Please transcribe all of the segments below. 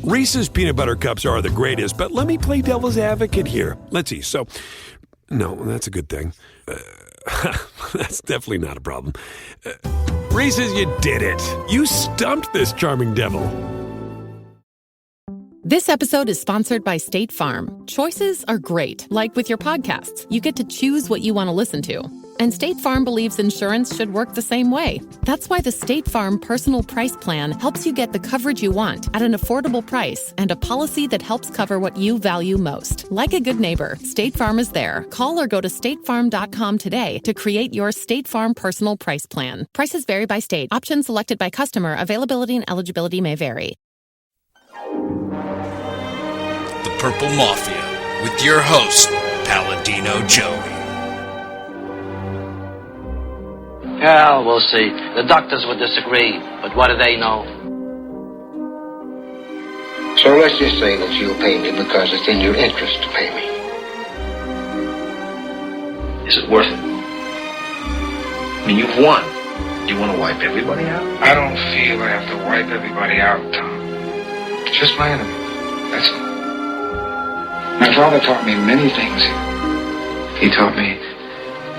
Reese's Peanut Butter Cups are the greatest, but let me play devil's advocate here. Let's see. So, no, that's a good thing. That's definitely not a problem. Reese's, you did it. You stumped this charming devil. This episode is sponsored by State Farm. Choices are great. Like with your podcasts, you get to choose what you want to listen to. And State Farm believes insurance should work the same way. That's why the State Farm Personal Price Plan helps you get the coverage you want at an affordable price and a policy that helps cover what you value most. Like a good neighbor, State Farm is there. Call or go to statefarm.com today to create your State Farm Personal Price Plan. Prices vary by state. Options selected by customer. Availability and eligibility may vary. The Purple Mafia with your host, Paladino Joey. Yeah, we'll see. The doctors would disagree, but what do they know? So let's just say that you'll pay me because it's in your interest to pay me. Is it worth it? I mean, you've won. Do you want to wipe everybody out? I don't feel I have to wipe everybody out, Tom. Just my enemy. That's all. My father taught me many things. He taught me,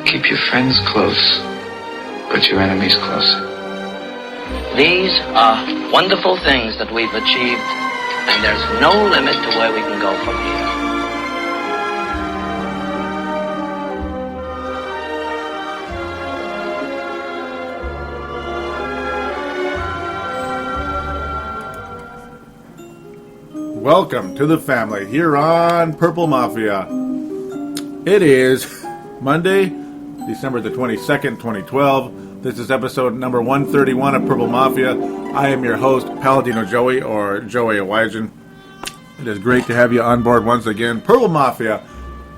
keep your friends close, but your enemies closer. These are wonderful things that we've achieved, and there's no limit to where we can go from here. Welcome to the family here on Purple Mafia. It is Monday, December the 22nd, 2012. This is episode number 131 of Purple Mafia. I am your host, Paladino Joey, or Joey Awajan. It is great to have you on board once again. Purple Mafia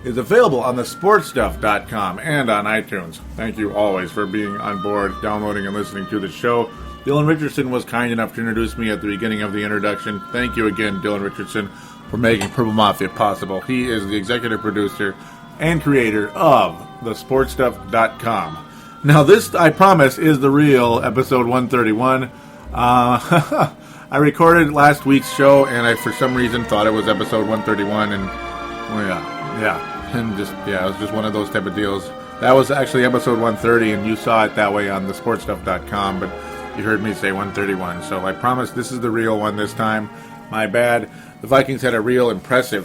is available on the sportstuff.com and on iTunes. Thank you always for being on board, downloading and listening to the show. Dylan Richardson was kind enough to introduce me at the beginning of the introduction. Thank you again, Dylan Richardson, for making Purple Mafia possible. He is the executive producer and creator of thesportstuff.com. Now, this, I promise, is the real episode 131. I recorded last week's show, and I, for some reason, thought it was episode 131, and, well, it was just one of those type of deals. That was actually episode 130, and you saw it that way on thesportstuff.com, but you heard me say 131, so I promise this is the real one this time. My bad. The Vikings had a real impressive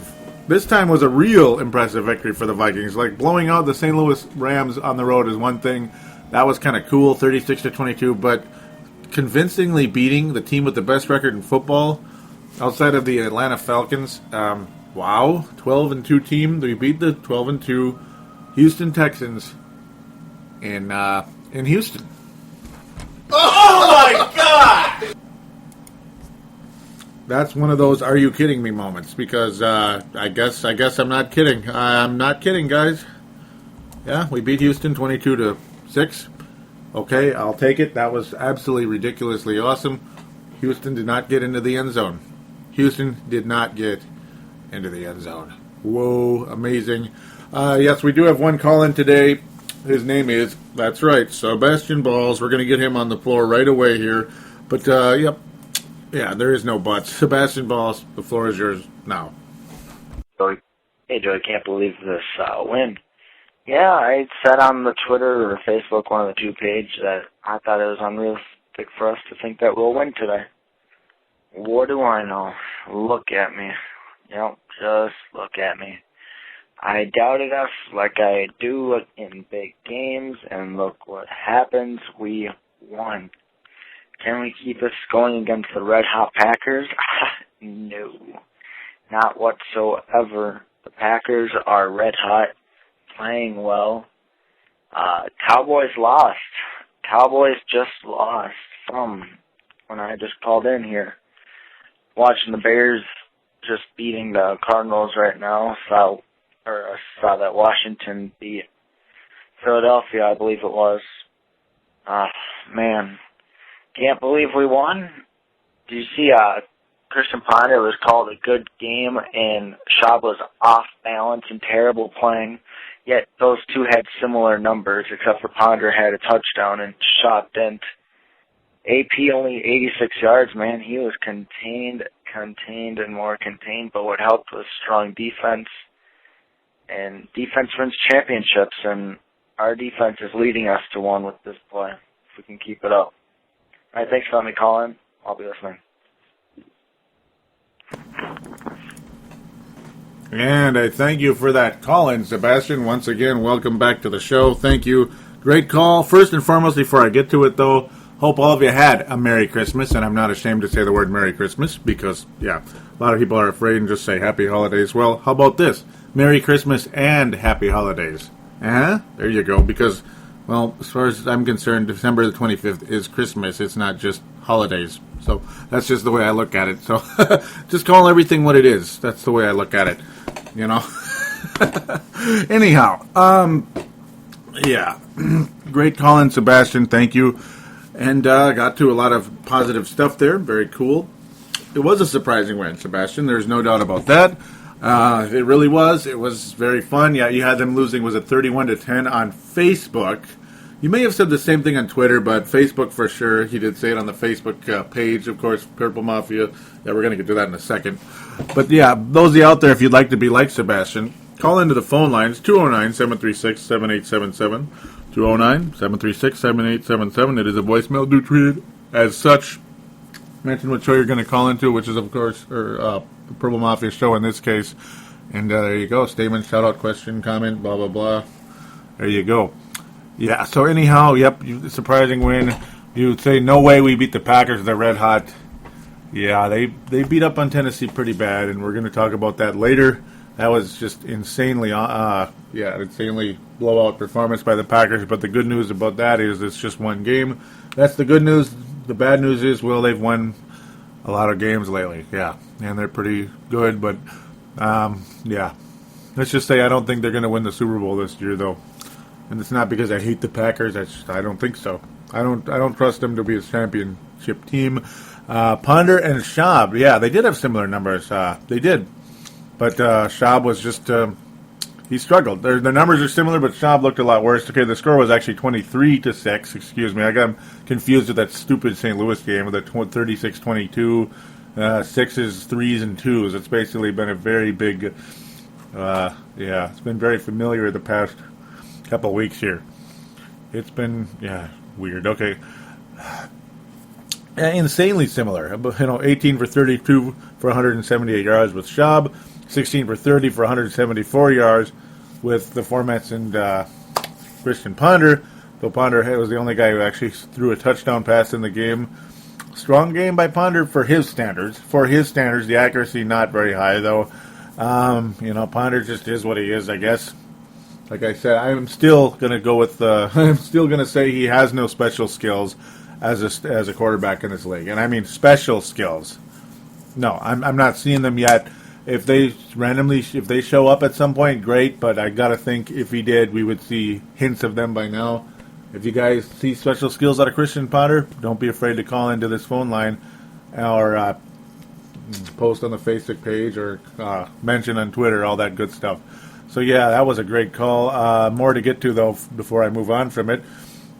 victory for the Vikings. Like, blowing out the St. Louis Rams on the road is one thing. That was kind of cool, 36-22, but convincingly beating the team with the best record in football outside of the Atlanta Falcons. 12-2 team. They beat the 12-2 Houston Texans in Houston. Oh my God! That's one of those "Are you kidding me?" moments, because I guess I'm not kidding. I'm not kidding, guys. Yeah, we beat Houston 22-6. Okay, I'll take it. That was absolutely ridiculously awesome. Houston did not get into the end zone. Whoa, amazing. Yes, we do have one call-in today. His name is, that's right, Sebastian Balls. We're going to get him on the floor right away here. But, yep. Yeah, there is no buts. Sebastian Balls, the floor is yours now. Hey, Joey, can't believe this win. Yeah, I said on the Twitter or Facebook, one of the two pages, that I thought it was unrealistic for us to think that we'll win today. What do I know? Look at me. Yep, just look at me. I doubted us like I do in big games, and look what happens. We won. Can we keep this going against the red-hot Packers? No, not whatsoever. The Packers are red-hot, playing well. Cowboys lost. Cowboys just lost from when I just called in here. Watching the Bears just beating the Cardinals right now, I saw that Washington beat Philadelphia, I believe it was. Man, can't believe we won. Do you see Christian Ponder was called a good game, and Schaub was off balance and terrible playing, yet those two had similar numbers, except for Ponder had a touchdown and Schaub didn't. AP only 86 yards, man. He was contained. contained and more contained, but what helped was strong defense. And defense wins championships, and our defense is leading us to one with this play, if we can keep it up. All right, thanks for letting me call in. I'll be listening. And I thank you for that call-in, Sebastian. Once again, welcome back to the show. Thank you. Great call. First and foremost, before I get to it, though, hope all of you had a Merry Christmas, and I'm not ashamed to say the word Merry Christmas because, yeah, a lot of people are afraid and just say Happy Holidays. Well, how about this? Merry Christmas and Happy Holidays. There you go, because, well, as far as I'm concerned, December the 25th is Christmas. It's not just holidays. So that's just the way I look at it. So just call everything what it is. That's the way I look at it, you know. Anyhow, yeah, great call-in, Sebastian. Thank you. And got to a lot of positive stuff there. Very cool. It was a surprising win, Sebastian. There's no doubt about that. It really was. It was very fun. Yeah, you had them losing, was it 31-10 on Facebook? You may have said the same thing on Twitter, but Facebook for sure. He did say it on the Facebook page, of course, Purple Mafia. Yeah, we're going to get to that in a second. But yeah, those of you out there, if you'd like to be like Sebastian, call into the phone lines, 209-736-7877. 209-736-7877. It is a voicemail. Do treat it as such. Mention what show you're going to call into, which is, of course, the Purple Mafia show in this case. And there you go. Statement, shout-out, question, comment, blah, blah, blah. There you go. Yeah, so anyhow, yep, surprising win. You would say, no way we beat the Packers. They're red hot. Yeah, they beat up on Tennessee pretty bad, and we're going to talk about that later. That was just insanely blowout performance by the Packers. But the good news about that is it's just one game. That's the good news. The bad news is, well, they've won a lot of games lately. Yeah, and they're pretty good. But, yeah, let's just say I don't think they're going to win the Super Bowl this year, though. And it's not because I hate the Packers. I don't think so. I don't trust them to be a championship team. Ponder and Schaub, yeah, they did have similar numbers. They did. But Schaub was just, he struggled. Their numbers are similar, but Schaub looked a lot worse. Okay, the score was actually 23-6. Excuse me. I got confused with that stupid St. Louis game with the 36-22, 6s, 3s, and 2s. It's basically been a very big, it's been very familiar the past couple of weeks here. It's been, weird. Okay. Insanely similar. 18 for 32 for 178 yards with Schaub, 16 for 30 for 174 yards with the Formats and Christian Ponder. Though Ponder was the only guy who actually threw a touchdown pass in the game. Strong game by Ponder for his standards. The accuracy not very high, though. Ponder just is what he is, I guess. Like I said, I'm still going to go with I'm still going to say he has no special skills as a quarterback in this league. And I mean special skills. No, I'm not seeing them yet. If they show up at some point, great. But I got to think if he did, we would see hints of them by now. If you guys see special skills out of Christian Ponder, don't be afraid to call into this phone line or post on the Facebook page or mention on Twitter, all that good stuff. So, yeah, that was a great call. More to get to, though, before I move on from it.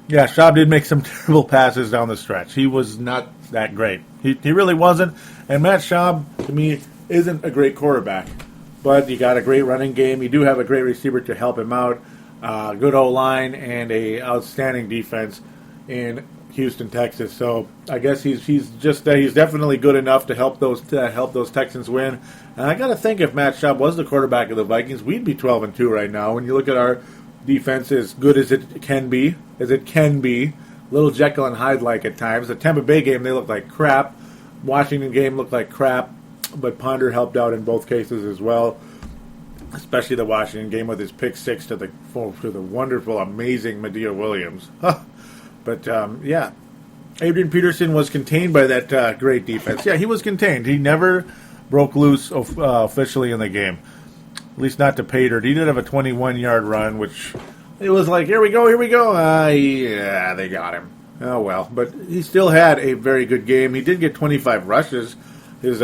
Yeah, Schaub did make some terrible passes down the stretch. He was not that great. He really wasn't. And Matt Schaub, to me, isn't a great quarterback. But you got a great running game. You do have a great receiver to help him out. Good O-line and a outstanding defense in Houston, Texas. So I guess he's definitely good enough to help those Texans win. And I got to think if Matt Schaub was the quarterback of the Vikings, we'd be 12-2 right now. When you look at our defense, as good as it can be, little Jekyll and Hyde-like at times. The Tampa Bay game, they looked like crap. Washington game looked like crap, but Ponder helped out in both cases as well. Especially the Washington game with his pick six to the wonderful, amazing Medea Williams. But, Adrian Peterson was contained by that great defense. Yeah, he was contained. He never broke loose officially in the game. At least not to pay dirt. He did have a 21-yard run, which it was like, here we go. Yeah, they got him. Oh, well. But he still had a very good game. He did get 25 rushes. His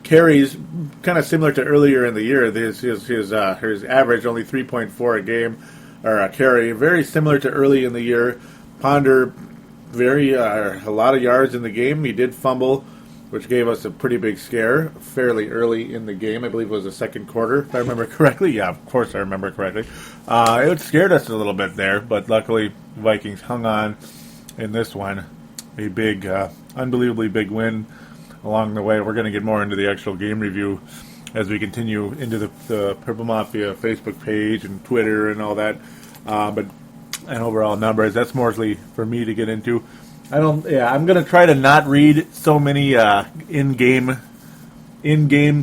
carries, kind of similar to earlier in the year. His average, only 3.4 a game, or a carry. Very similar to early in the year. Ponder, a lot of yards in the game. He did fumble which gave us a pretty big scare fairly early in the game. I believe it was the second quarter, if I remember correctly. Yeah, of course I remember correctly. It scared us a little bit there, but luckily the Vikings hung on in this one. A big, unbelievably big win along the way. We're going to get more into the actual game review as we continue into the Purple Mafia Facebook page and Twitter and all that. And overall numbers, that's mostly for me to get into. I'm going to try to not read so many in-game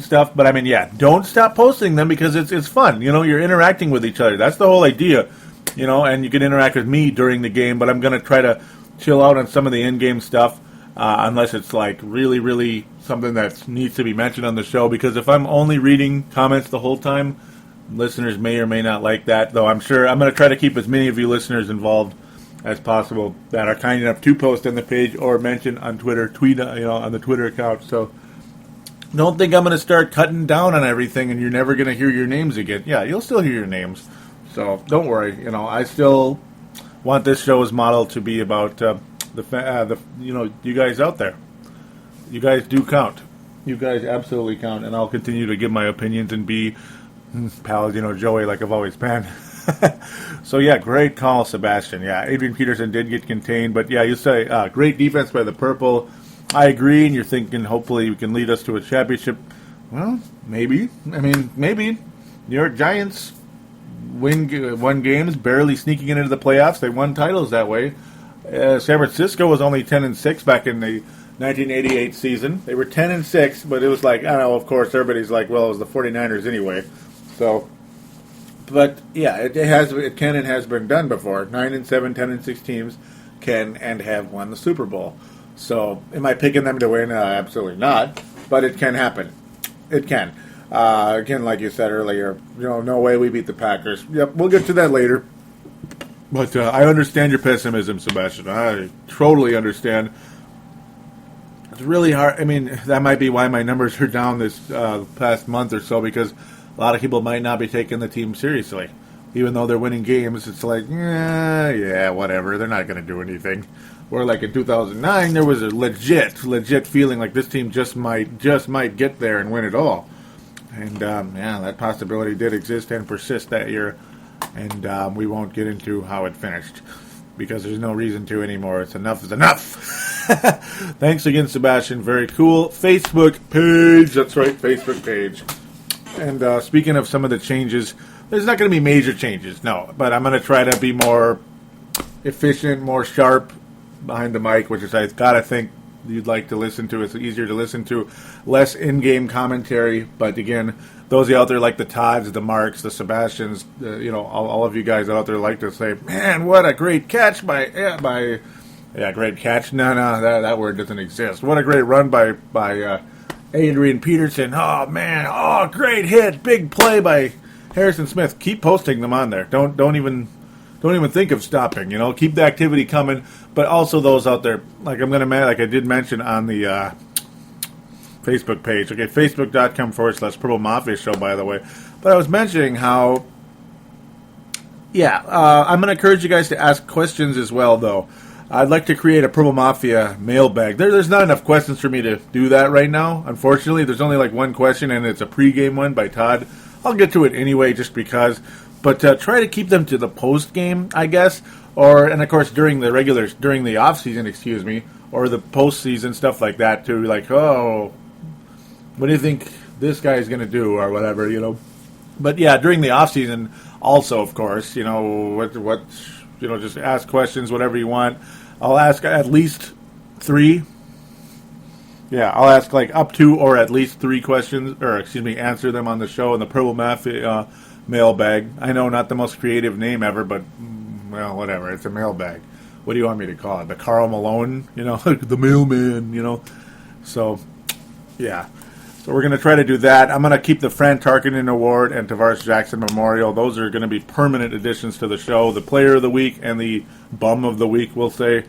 stuff, but don't stop posting them because it's fun. You're interacting with each other. That's the whole idea, and you can interact with me during the game, but I'm going to try to chill out on some of the in-game stuff unless it's like really, really something that needs to be mentioned on the show, because if I'm only reading comments the whole time, listeners may or may not like that, though I'm sure I'm going to try to keep as many of you listeners involved as possible that are kind enough to post on the page or mention on Twitter, tweet on the Twitter account. So don't think I'm going to start cutting down on everything and you're never going to hear your names again. Yeah, you'll still hear your names. So don't worry. I still want this show's model to be about you guys out there. You guys do count. You guys absolutely count, and I'll continue to give my opinions and be pals, Joey, like I've always been. So, great call, Sebastian. Yeah, Adrian Peterson did get contained, but you say great defense by the Purple. I agree, and you're thinking hopefully we can lead us to a championship. Well, maybe. Maybe. New York Giants won games, barely sneaking into the playoffs. They won titles that way. San Francisco was only 10-6 back in the 1988 season. They were 10-6, but it was like, I don't know, of course, everybody's like, well, it was the 49ers anyway. So, but yeah, it can and has been done before. 9-7, 10-6 teams can and have won the Super Bowl. So, am I picking them to win? Absolutely not. But it can happen. It can. Again, like you said earlier, no way we beat the Packers. Yep, we'll get to that later. But I understand your pessimism, Sebastian. I totally understand. It's really hard. That might be why my numbers are down this past month or so, because a lot of people might not be taking the team seriously. Even though they're winning games, it's like, yeah, whatever. They're not going to do anything. Where like in 2009, there was a legit feeling like this team just might get there and win it all. And, that possibility did exist and persist that year. And we won't get into how it finished, because there's no reason to anymore. It's enough is enough. Thanks again, Sebastian. Very cool. Facebook page. That's right, Facebook page. And speaking of some of the changes, there's not going to be major changes, no. But I'm going to try to be more efficient, more sharp behind the mic, which is I gotta think you'd like to listen to. It's easier to listen to. Less in-game commentary, but again, those out there like the Todds, the Marks, the Sebastians, all of you guys out there like to say, man, what a great catch by great catch. No, that word doesn't exist. What a great run by Adrian Peterson. Oh, man. Great hit. Big play by Harrison Smith. Keep posting them on there. Don't even think of stopping. Keep the activity coming. But also those out there, like I did mention on the Facebook page. Okay, facebook.com/Purple Mafia Show, by the way. But I was mentioning how, I'm going to encourage you guys to ask questions as well, though. I'd like to create a Purple Mafia mailbag. There's not enough questions for me to do that right now. Unfortunately, there's only like one question, and it's a pregame one by Todd. I'll get to it anyway, just because. But try to keep them to the post game, I guess, and of course during the off season, or the postseason, stuff like that too. Like, what do you think this guy is going to do, or whatever, But yeah, during the off season, also, of course, just ask questions, whatever you want. I'll ask at least 3. Yeah, I'll ask like up to or at least 3 questions, answer them on the show in the Purple Mafia mailbag. I know, not the most creative name ever, but, well, whatever. It's a mailbag. What do you want me to call it? The Karl Malone? The mailman, So, yeah. So we're going to try to do that. I'm going to keep the Fran Tarkenton Award and Tavares Jackson Memorial. Those are going to be permanent additions to the show. The Player of the Week and the Bum of the Week, we'll say.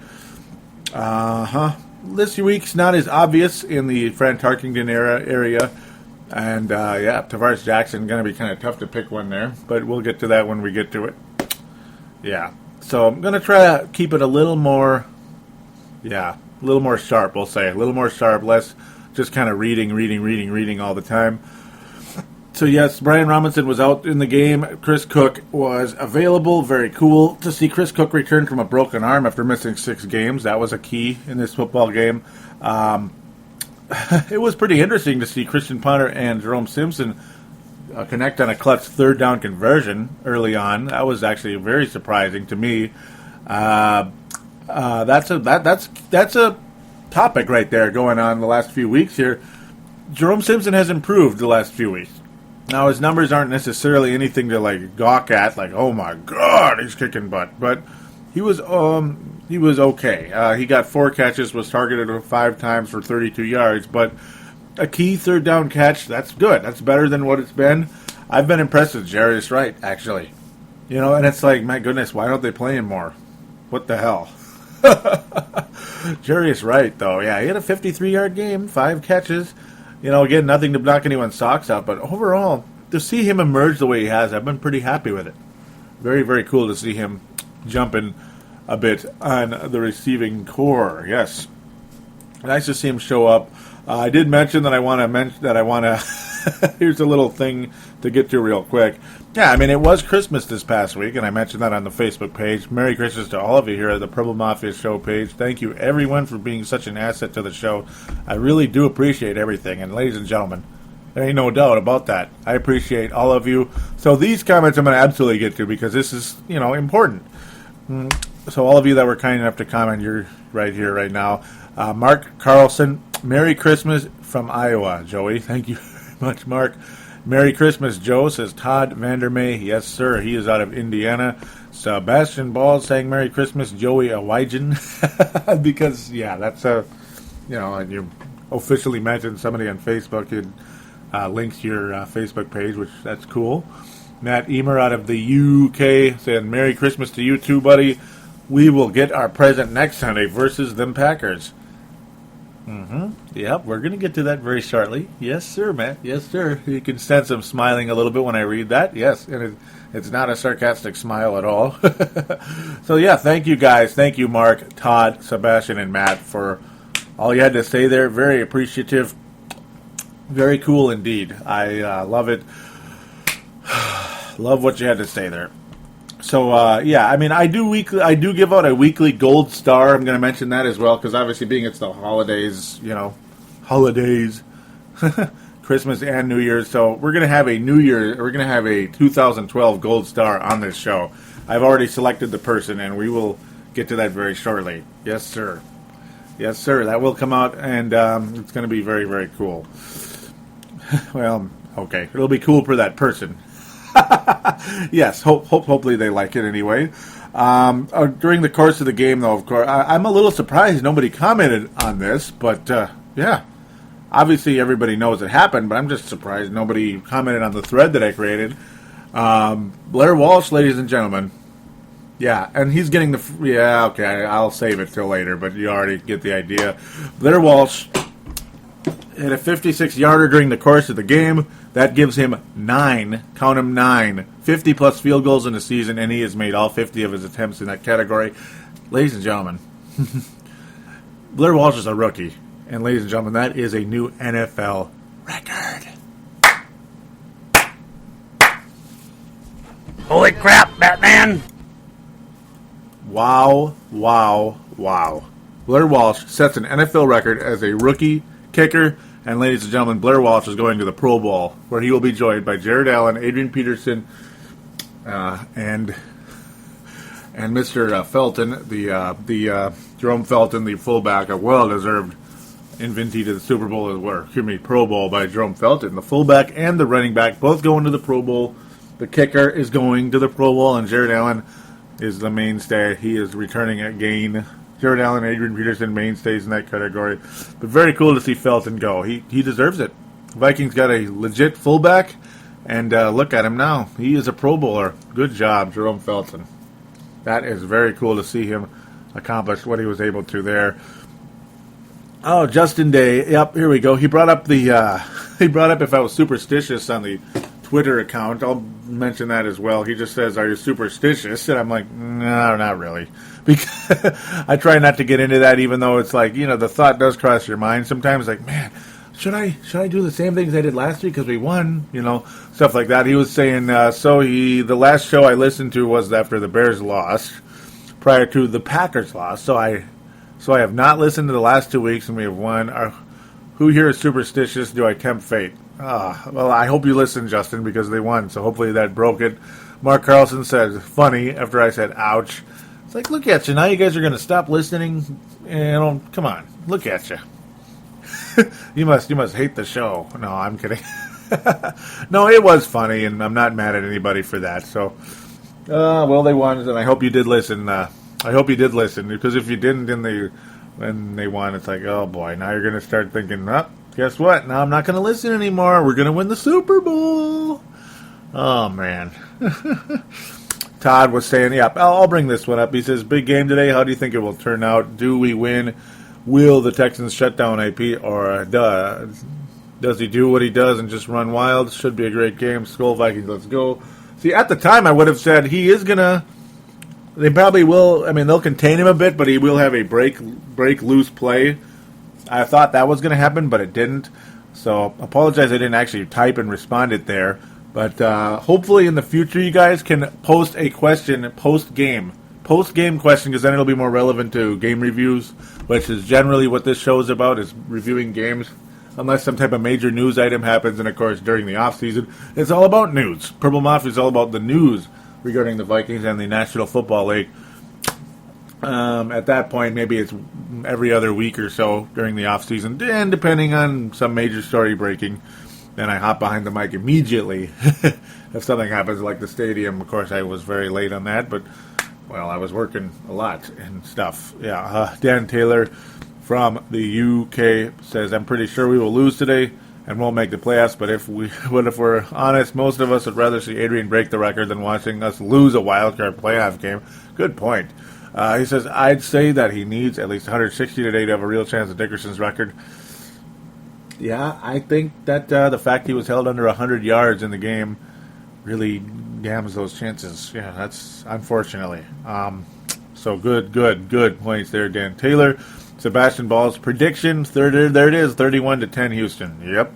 This week's not as obvious in the Fran Tarkenton area. And, Tavares Jackson, going to be kind of tough to pick one there. But we'll get to that when we get to it. Yeah. So I'm going to try to keep it a little more sharp, we'll say. A little more sharp, less just kind of reading all the time. So, yes, Brian Robinson was out in the game. Chris Cook was available. Very cool to see Chris Cook return from a broken arm after missing 6 games. That was a key in this football game. It was pretty interesting to see Christian Ponder and Jerome Simpson connect on a clutch third down conversion early on. That was actually very surprising to me. That's a topic right there going on the last few weeks here. Jerome Simpson has improved the last few weeks. Now, his numbers aren't necessarily anything to, like, gawk at, like, oh, my God, he's kicking butt. But he was okay. He got 4 catches, was targeted 5 times for 32 yards. But a key third down catch, that's good. That's better than what it's been. I've been impressed with Jarius Wright, actually. You know, and it's like, my goodness, why don't they play him more? What the hell? Jarius Wright, though, yeah, he had a 53-yard game, 5 catches. You know, again, nothing to knock anyone's socks out, but overall, to see him emerge the way he has, I've been pretty happy with it. Very, very cool to see him jumping a bit on the receiving core. Yes, nice to see him show up. I did mention that I want to. Here's a little thing to get to real quick. Yeah, I mean, it was Christmas this past week, and I mentioned that on the Facebook page. Merry Christmas to all of you here at the Purple Mafia Show page. Thank you, everyone, for being such an asset to the show. I really do appreciate everything. And ladies and gentlemen, there ain't no doubt about that. I appreciate all of you. So these comments I'm going to absolutely get to because this is, you know, important. So all of you that were kind enough to comment, you're right here, right now. Mark Carlson, Merry Christmas from Iowa, Joey. Thank you very much, Mark. Merry Christmas, Joe, says Todd Vandermay. Yes, sir. He is out of Indiana. Sebastian Ball saying Merry Christmas, Joey Awajan. Because, yeah, that's a, you know, and you officially mentioned somebody on Facebook. It links your Facebook page, which that's cool. Matt Emer out of the UK saying Merry Christmas to you too, buddy. We will get our present next Sunday versus them Packers. Yep, we're going to get to that very shortly. Yes, sir, Matt. Yes, sir. You can sense him smiling a little bit when I read that. Yes, and it's not a sarcastic smile at all. So, yeah, thank you, guys. Thank you, Mark, Todd, Sebastian, and Matt, for all you had to say there. Very appreciative. Very cool indeed. I love it. Love what you had to say there. So, yeah, I mean, I do give out a weekly gold star. I'm going to mention that as well, because obviously being it's the holidays, you know, Christmas and New Year's. So we're going to have a 2012 gold star on this show. I've already selected the person, and we will get to that very shortly. Yes, sir. Yes, sir. That will come out, and it's going to be very, very cool. Well, okay. It'll be cool for that person. Yes, hopefully they like it anyway. During the course of the game, though, of course, I'm a little surprised nobody commented on this, but yeah, obviously everybody knows it happened, but I'm just surprised nobody commented on the thread that I created. Blair Walsh, ladies and gentlemen. Yeah, and he's getting okay, I'll save it till later, but you already get the idea. Blair Walsh hit a 56-yarder during the course of the game. That gives him 9, 50-plus field goals in the season, and he has made all 50 of his attempts in that category. Ladies and gentlemen, Blair Walsh is a rookie, and ladies and gentlemen, that is a new NFL record. Holy crap, Batman! Wow. Blair Walsh sets an NFL record as a rookie kicker. And ladies and gentlemen, Blair Walsh is going to the Pro Bowl, where he will be joined by Jared Allen, Adrian Peterson, and Mr. Felton, the Jerome Felton, the fullback, a well-deserved invitee to the Super Bowl, Pro Bowl by Jerome Felton. The fullback and the running back both going to the Pro Bowl. The kicker is going to the Pro Bowl, and Jared Allen is the mainstay. He is returning again. Jared Allen and Adrian Peterson mainstays in that category. But very cool to see Felton go. He deserves it. Vikings got a legit fullback, and look at him now. He is a Pro Bowler. Good job, Jerome Felton. That is very cool to see him accomplish what he was able to there. Oh, Justin Day. Yep, here we go. He brought up if I was superstitious on the Twitter account. I'll mention that as well. He just says, "Are you superstitious?" And I'm like, no, not really. Because I try not to get into that, even though it's like, you know, the thought does cross your mind sometimes. Like, man, should I do the same things I did last week because we won? Stuff like that. He was saying, the last show I listened to was after the Bears lost, prior to the Packers lost. So I have not listened to the last 2 weeks, and we have won. Who here is superstitious? Do I tempt fate? Well, I hope you listened, Justin, because they won. So hopefully that broke it. Mark Carlson said, funny, after I said, ouch. It's like, look at you. Now you guys are going to stop listening. Come on. Look at you. You must hate the show. No, I'm kidding. No, it was funny, and I'm not mad at anybody for that. So, well, they won, and I hope you did listen. I hope you did listen, because if you didn't, when they won, it's like, oh boy, now you're going to start thinking, guess what? Now I'm not going to listen anymore. We're going to win the Super Bowl. Oh, man. Todd was saying, yeah, I'll bring this one up. He says, big game today. How do you think it will turn out? Do we win? Will the Texans shut down AP, or does he do what he does and just run wild? Should be a great game. Skull Vikings, let's go. See, at the time, I would have said he is going to. They probably will. I mean, they'll contain him a bit, but he will have a break loose play. I thought that was going to happen, but it didn't. So, apologize I didn't actually type and respond it there. But hopefully in the future you guys can post a question post-game question, because then it'll be more relevant to game reviews, which is generally what this show is about, is reviewing games. Unless some type of major news item happens, and of course during the off-season, it's all about news. Purple Mafia is all about the news regarding the Vikings and the National Football League. At that point, maybe it's every other week or so during the off-season, and depending on some major story breaking, then I hop behind the mic immediately if something happens, like the stadium. Of course, I was very late on that, but, well, I was working a lot and stuff. Yeah, Dan Taylor from the UK says, I'm pretty sure we will lose today and won't make the playoffs, but if we're honest, most of us would rather see Adrian break the record than watching us lose a wildcard playoff game. Good point. He says, I'd say that he needs at least 160 today to have a real chance at Dickerson's record. Yeah, I think that the fact he was held under 100 yards in the game really damns those chances. Yeah, that's unfortunately. So good points there, Dan Taylor. Sebastian Ball's prediction, there it is, 31-10 Houston. Yep.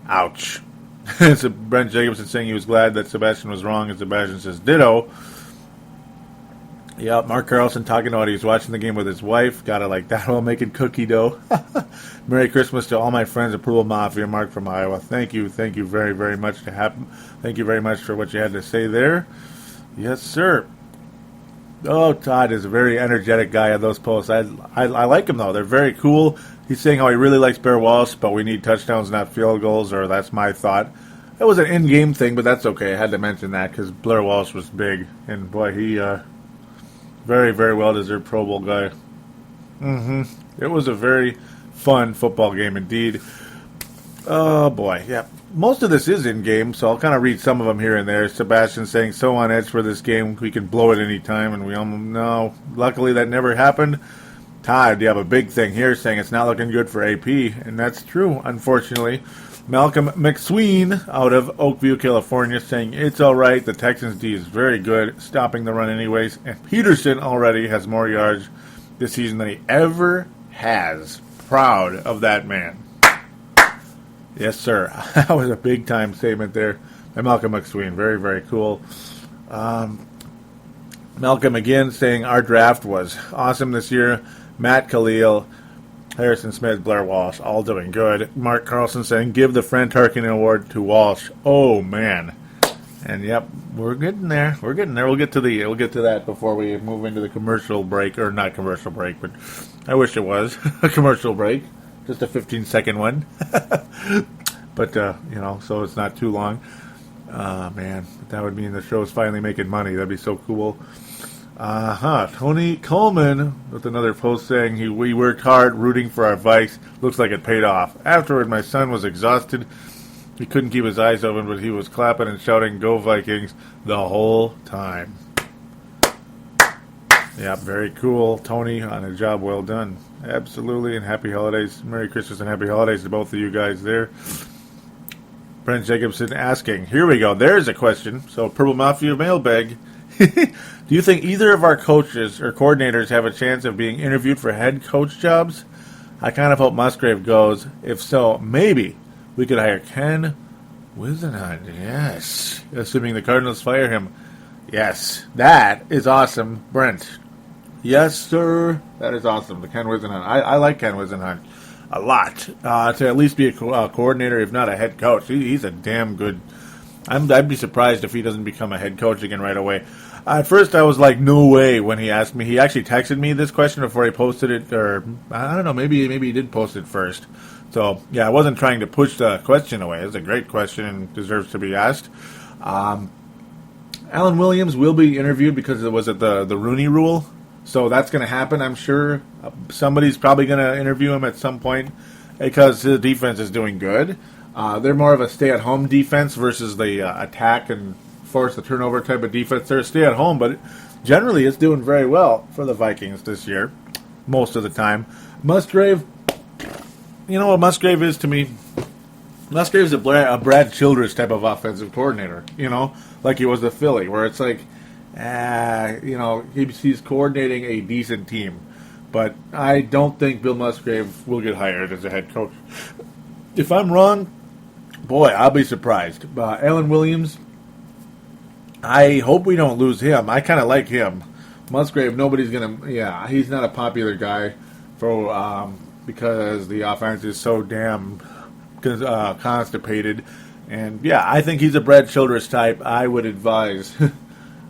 Ouch. So Brent Jacobson saying he was glad that Sebastian was wrong, and Sebastian says ditto. Yep, Mark Carlson talking about he was watching the game with his wife. Gotta like that while making cookie dough. Merry Christmas to all my friends at Purple Mafia. Mark from Iowa. Thank you very, very much to happen. Thank you very much for what you had to say there. Yes, sir. Oh, Todd is a very energetic guy on those posts. I like him, though. They're very cool. He's saying how he really likes Bear Walsh, but we need touchdowns, not field goals, or that's my thought. That was an in-game thing, but that's okay. I had to mention that because Blair Walsh was big. And, boy, he very, very well-deserved Pro Bowl guy. It was a very fun football game indeed. Oh, boy. Yeah. Most of this is in-game, so I'll kind of read some of them here and there. Sebastian saying, so on edge for this game, we can blow it any time, and we almost know. Luckily, that never happened. Todd, you have a big thing here saying it's not looking good for AP, and that's true, unfortunately. Malcolm McSween out of Oakview, California, saying it's all right. The Texans' D is very good, stopping the run anyways, and Peterson already has more yards this season than he ever has. Proud of that man. Yes, sir. That was a big-time statement there by Malcolm McSween. Very, very cool. Malcolm again saying our draft was awesome this year. Matt Khalil, Harrison Smith, Blair Walsh, all doing good. Mark Carlson saying give the Fran Tarkenton Award to Walsh. Oh, man. And, yep, we're getting there. We're getting there. We'll get to that before we move into the commercial break. Or not commercial break, but I wish it was a commercial break. Just a 15-second one. But, so it's not too long. Man, that would mean the show's finally making money. That'd be so cool. Tony Coleman with another post saying we worked hard rooting for our Vikes. Looks like it paid off. Afterward, my son was exhausted. He couldn't keep his eyes open, but he was clapping and shouting, "Go Vikings," the whole time. Yeah, very cool. Tony, on a job well done. Absolutely, and happy holidays. Merry Christmas and happy holidays to both of you guys there. Brent Jacobson asking, here we go, there's a question. So, Purple Mafia mailbag. Do you think either of our coaches or coordinators have a chance of being interviewed for head coach jobs? I kind of hope Musgrave goes. If so, maybe we could hire Ken Whisenhunt. Yes. Assuming the Cardinals fire him. Yes. That is awesome, Brent. Yes, sir. That is awesome. The Ken Whisenhunt. I like Ken Whisenhunt a lot. To at least be a coordinator, if not a head coach. He's a damn good... I'd be surprised if he doesn't become a head coach again right away. At first, I was like, no way, when he asked me. He actually texted me this question before he posted it, or I don't know, maybe he did post it first. So, yeah, I wasn't trying to push the question away. It's a great question and deserves to be asked. Alan Williams will be interviewed because it was at the Rooney Rule. So that's going to happen, I'm sure. Somebody's probably going to interview him at some point because the defense is doing good. They're more of a stay-at-home defense versus the attack and force the turnover type of defense. They're stay-at-home, but generally it's doing very well for the Vikings this year, most of the time. Musgrave, you know what Musgrave is to me? Musgrave's a Brad Childress type of offensive coordinator, like he was the Philly, where it's like, he's coordinating a decent team. But I don't think Bill Musgrave will get hired as a head coach. If I'm wrong, boy, I'll be surprised. Alan Williams, I hope we don't lose him. I kind of like him. Musgrave, nobody's going to... he's not a popular guy because the offense is so damn constipated. And, I think he's a Brad Childress type. I would advise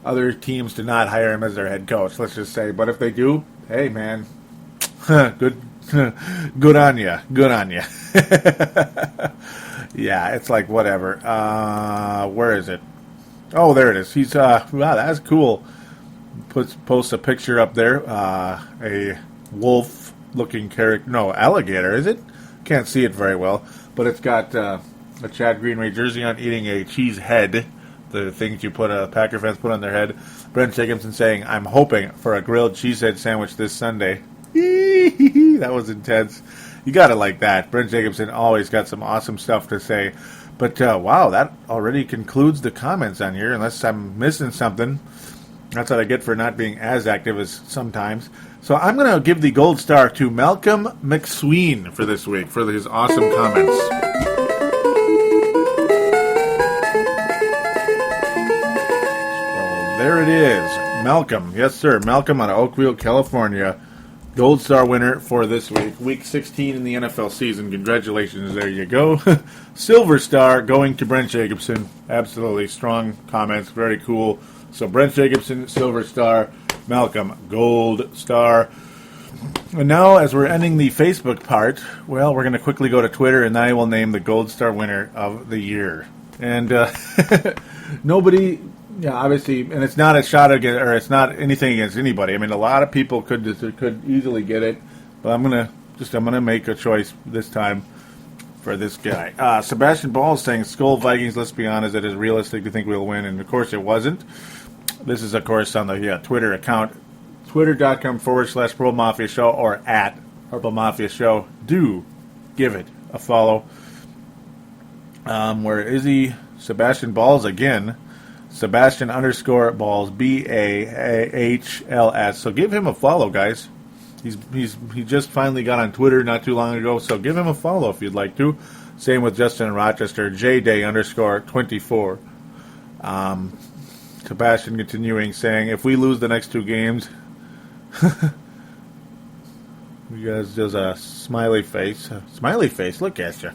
other teams to not hire him as their head coach, let's just say. But if they do, hey, man, good on you. Good on you. Yeah, it's like whatever. Where is it? Oh, there it is. He's wow, that's cool. Posts a picture up there. A wolf-looking character. No, alligator, is it? Can't see it very well, but it's got a Chad Greenway jersey on, eating a cheese head. The things you put Packer fans put on their head. Brent Jacobson saying, "I'm hoping for a grilled cheesehead sandwich this Sunday." That was intense. You gotta like that. Brent Jacobson always got some awesome stuff to say. But, wow, that already concludes the comments on here, unless I'm missing something. That's what I get for not being as active as sometimes. So I'm going to give the gold star to Malcolm McSween for this week, for his awesome comments. So there it is. Malcolm. Yes, sir. Malcolm out of Oakville, California. Gold Star winner for this week. Week 16 in the NFL season. Congratulations. There you go. Silver Star going to Brent Jacobson. Absolutely strong comments. Very cool. So Brent Jacobson, Silver Star. Malcolm, Gold Star. And now, as we're ending the Facebook part, well, we're going to quickly go to Twitter, and I will name the Gold Star winner of the year. And nobody... Yeah, obviously, and it's not a shot against, or it's not anything against anybody. I mean, a lot of people could easily get it, but I'm gonna make a choice this time for this guy. Sebastian Ball is saying, "Skull Vikings. Let's be honest, it is realistic to think we'll win," and of course it wasn't. This is of course on the Twitter account, twitter.com/Purple Mafia Show or at Purple Mafia Show. Do give it a follow. Where is he? Sebastian Balls again. Sebastian _ Balls, BAHLS. So give him a follow, guys. He just finally got on Twitter not too long ago, so give him a follow if you'd like to. Same with Justin in Rochester, JDay _24. Sebastian continuing saying, if we lose the next two games, you guys does a smiley face. Smiley face, look at you.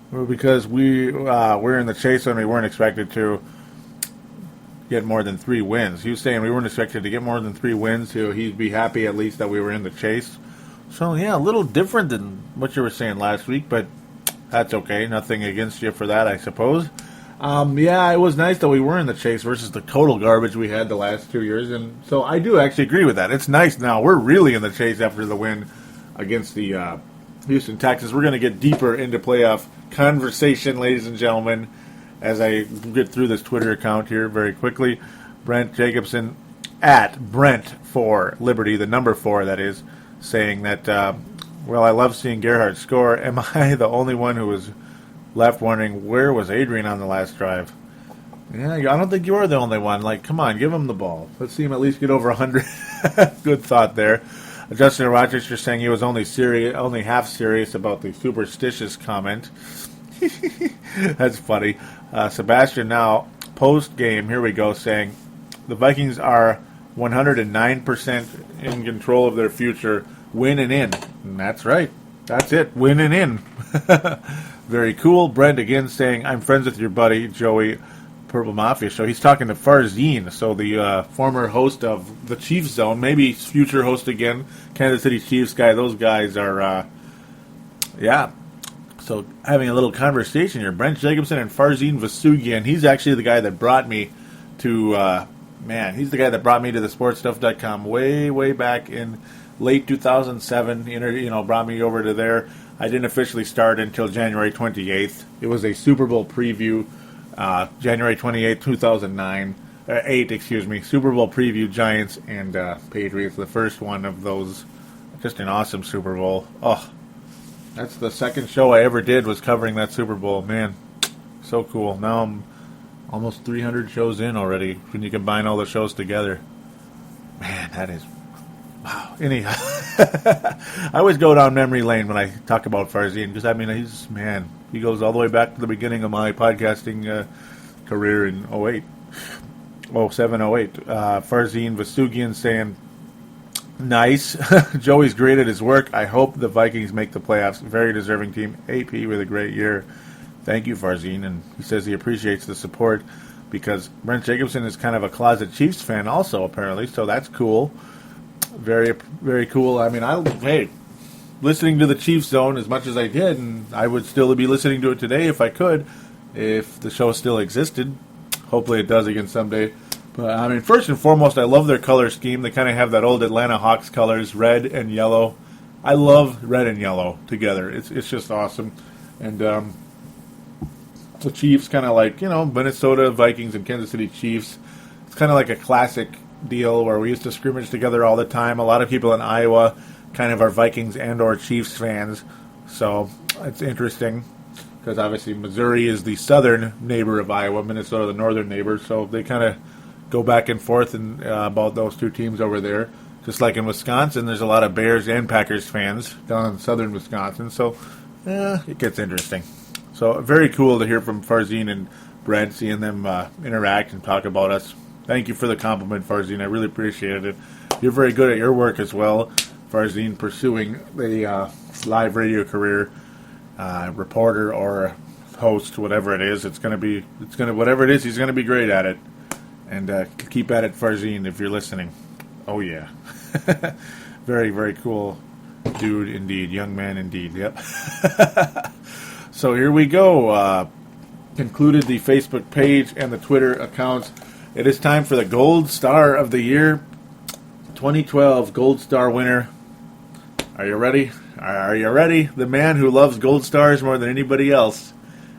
Because we're in the chase and we weren't expected to get more than 3 wins. He was saying we weren't expected to get more than 3 wins, so he'd be happy at least that we were in the chase. So, yeah, a little different than what you were saying last week, but that's okay. Nothing against you for that, I suppose. It was nice that we were in the chase versus the total garbage we had the last 2 years, and so I do actually agree with that. It's nice now. We're really in the chase after the win against the Houston Texans. We're going to get deeper into playoff conversation, ladies and gentlemen, as I get through this Twitter account here very quickly. Brent Jacobson at Brent for Liberty, the number 4, that is, saying that, I love seeing Gerhardt score. Am I the only one who was left wondering where was Adrian on the last drive? Yeah, I don't think you're the only one. Like, come on, give him the ball. Let's see him at least get over 100. Good thought there. Justin Rochester saying he was only half serious about the superstitious comment. That's funny. Sebastian now, post-game, here we go, saying the Vikings are 109% in control of their future, win and in. And that's right. That's it, win and in. Very cool. Brent again saying, I'm friends with your buddy, Joey, Purple Mafia Show. He's talking to Farzine, so the former host of the Chiefs Zone, maybe future host again, Kansas City Chiefs guy. Those guys are, So having a little conversation here. Brent Jacobson and Farzine Vasugian. He's actually the guy that brought me to, he's the guy that brought me to the sportstuff.com way back in late 2007. Brought me over to there. I didn't officially start until January 28th. It was a Super Bowl preview. January 28th, 2008, Super Bowl preview, Giants and Patriots, the first one of those. Just an awesome Super Bowl. Oh, that's the second show I ever did was covering that Super Bowl. Man, so cool. Now I'm almost 300 shows in already when you combine all the shows together. Man, that is... Wow. Anyhow, I always go down memory lane when I talk about Farzine because, he goes all the way back to the beginning of my podcasting career in 07, 08. Farzine Vasugian saying, nice. Joey's great at his work. I hope the Vikings make the playoffs. Very deserving team. AP with a great year. Thank you, Farzine. And he says he appreciates the support because Brent Jacobson is kind of a closet Chiefs fan also, apparently, so that's cool. Very, very cool. Listening to the Chiefs Zone as much as I did, and I would still be listening to it today if I could, if the show still existed. Hopefully it does again someday. But, first and foremost, I love their color scheme. They kind of have that old Atlanta Hawks colors, red and yellow. I love red and yellow together. It's just awesome. And the Chiefs kind of like, Minnesota Vikings and Kansas City Chiefs. It's kind of like a classic deal where we used to scrimmage together all the time. A lot of people in Iowa kind of are Vikings and or Chiefs fans, so it's interesting because obviously Missouri is the southern neighbor of Iowa, Minnesota the northern neighbor, so they kind of go back and forth about those two teams over there. Just like in Wisconsin, there's a lot of Bears and Packers fans down in southern Wisconsin, so it gets interesting. So very cool to hear from Farzine and Brent, seeing them interact and talk about us. Thank you for the compliment, Farzine. I really appreciate it. You're very good at your work as well, Farzine, pursuing the live radio career, reporter or host, whatever it is. Whatever it is, he's going to be great at it. And keep at it, Farzine, if you're listening. Oh, yeah. Very, very cool dude indeed. Young man indeed. Yep. So here we go. Concluded the Facebook page and the Twitter accounts. It is time for the Gold Star of the Year, 2012 Gold Star winner. Are you ready? Are you ready? The man who loves Gold Stars more than anybody else.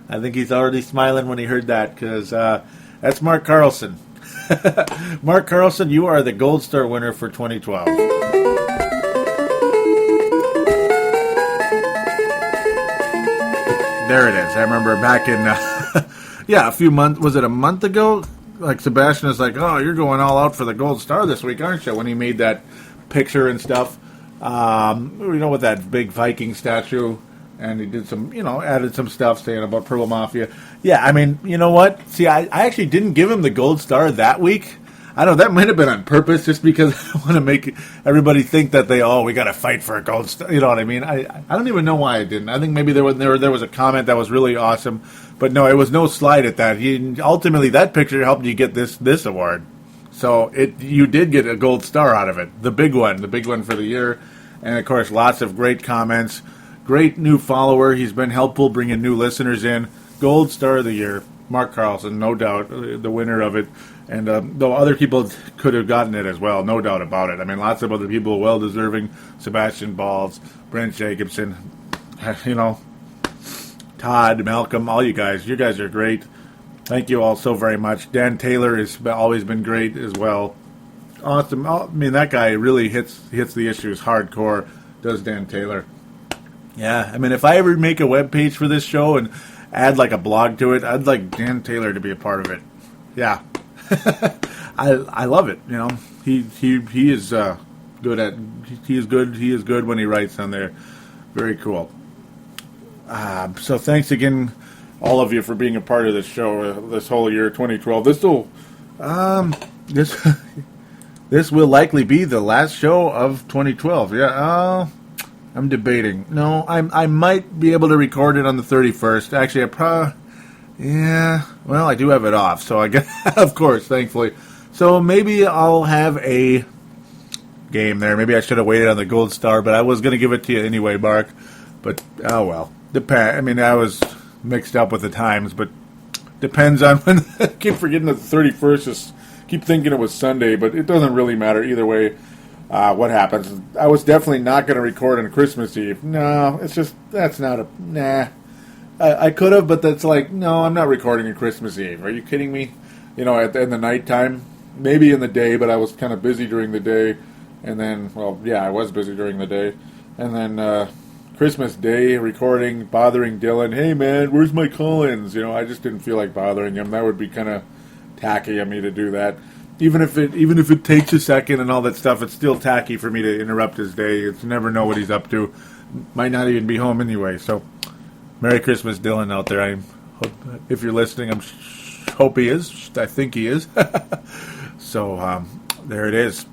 I think he's already smiling when he heard that because that's Mark Carlson. Mark Carlson, you are the Gold Star winner for 2012. There it is. I remember back in, a few months, was it a month ago? Like Sebastian is like, oh, you're going all out for the Gold Star this week, aren't you? When he made that picture and stuff, with that big Viking statue, and he did some, added some stuff saying about Purple Mafia. Yeah, you know what? See, I actually didn't give him the Gold Star that week. I don't know, that might have been on purpose, just because I want to make everybody think that we got to fight for a Gold Star. You know what I mean? I don't even know why I didn't. I think maybe there was a comment that was really awesome. But no, it was no slide at that. Ultimately, that picture helped you get this award. So you did get a Gold Star out of it, the big one for the year. And, of course, lots of great comments. Great new follower. He's been helpful bringing new listeners in. Gold Star of the Year, Mark Carlson, no doubt, the winner of it. And though other people could have gotten it as well, no doubt about it. Lots of other people well-deserving. Sebastian Balls, Brent Jacobson, Todd, Malcolm, all you guys. You guys are great. Thank you all so very much. Dan Taylor has always been great as well. Awesome. That guy really hits the issues hardcore, does Dan Taylor. Yeah, if I ever make a web page for this show and add like a blog to it, I'd like Dan Taylor to be a part of it. Yeah. I love it. He is He is good when he writes on there. Very cool. So thanks again, all of you, for being a part of this show this whole year, 2012. This will likely be the last show of 2012. Yeah, I'm debating. No, I might be able to record it on the 31st. Actually, I do have it off, so I guess, of course, thankfully. So maybe I'll have a game there. Maybe I should have waited on the gold star, but I was going to give it to you anyway, Mark. But, oh well. I was mixed up with the times, but depends on when. I keep forgetting that the 31st keep thinking it was Sunday, but it doesn't really matter either way. What happens? I was definitely not going to record on Christmas Eve. No, it's just, that's not I could have, but that's like, no, I'm not recording on Christmas Eve. Are you kidding me? In the nighttime, maybe in the day, but I was kind of busy during the day. And then, I was busy during the day. And then Christmas Day, recording, bothering Dylan. Hey, man, where's my Collins? I just didn't feel like bothering him. That would be kind of tacky of me to do that. Even if it takes a second and all that stuff, it's still tacky for me to interrupt his day. You never know what he's up to. Might not even be home anyway. So, Merry Christmas, Dylan, out there. I hope, if you're listening, hope he is. I think he is. So, there it is.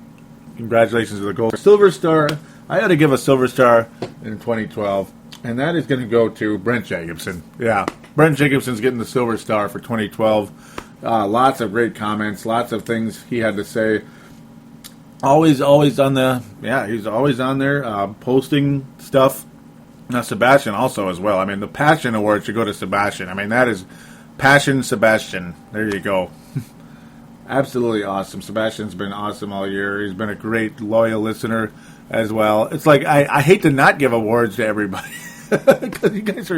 Congratulations to the gold. Silver Star. I had to give a Silver Star in 2012, and that is going to go to Brent Jacobson. Yeah, Brent Jacobson's getting the Silver Star for 2012. Lots of great comments, lots of things he had to say. Always on he's always on there posting stuff. Now, Sebastian also as well. The Passion Award should go to Sebastian. That is Passion Sebastian. There you go. Absolutely awesome. Sebastian's been awesome all year. He's been a great, loyal listener as well. It's like, I hate to not give awards to everybody. Because you guys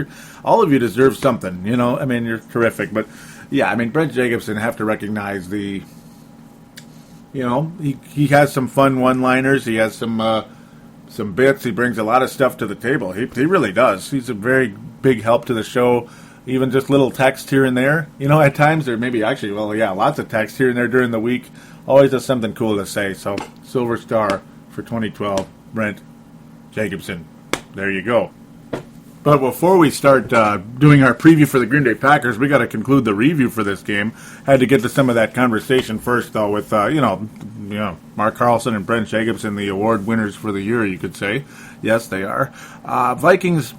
all of you deserve something, you're terrific. But, yeah, Brent Jacobson, have to recognize he has some fun one-liners. He has some bits. He brings a lot of stuff to the table. He really does. He's a very big help to the show. Even just little text here and there. At times there may be lots of text here and there during the week. Always has something cool to say. So, Silver Star for 2012, Brent Jacobson. There you go. But before we start doing our preview for the Green Bay Packers, we got to conclude the review for this game. Had to get to some of that conversation first, though, with Mark Carlson and Brent Jacobson, the award winners for the year, you could say. Yes, they are. Vikings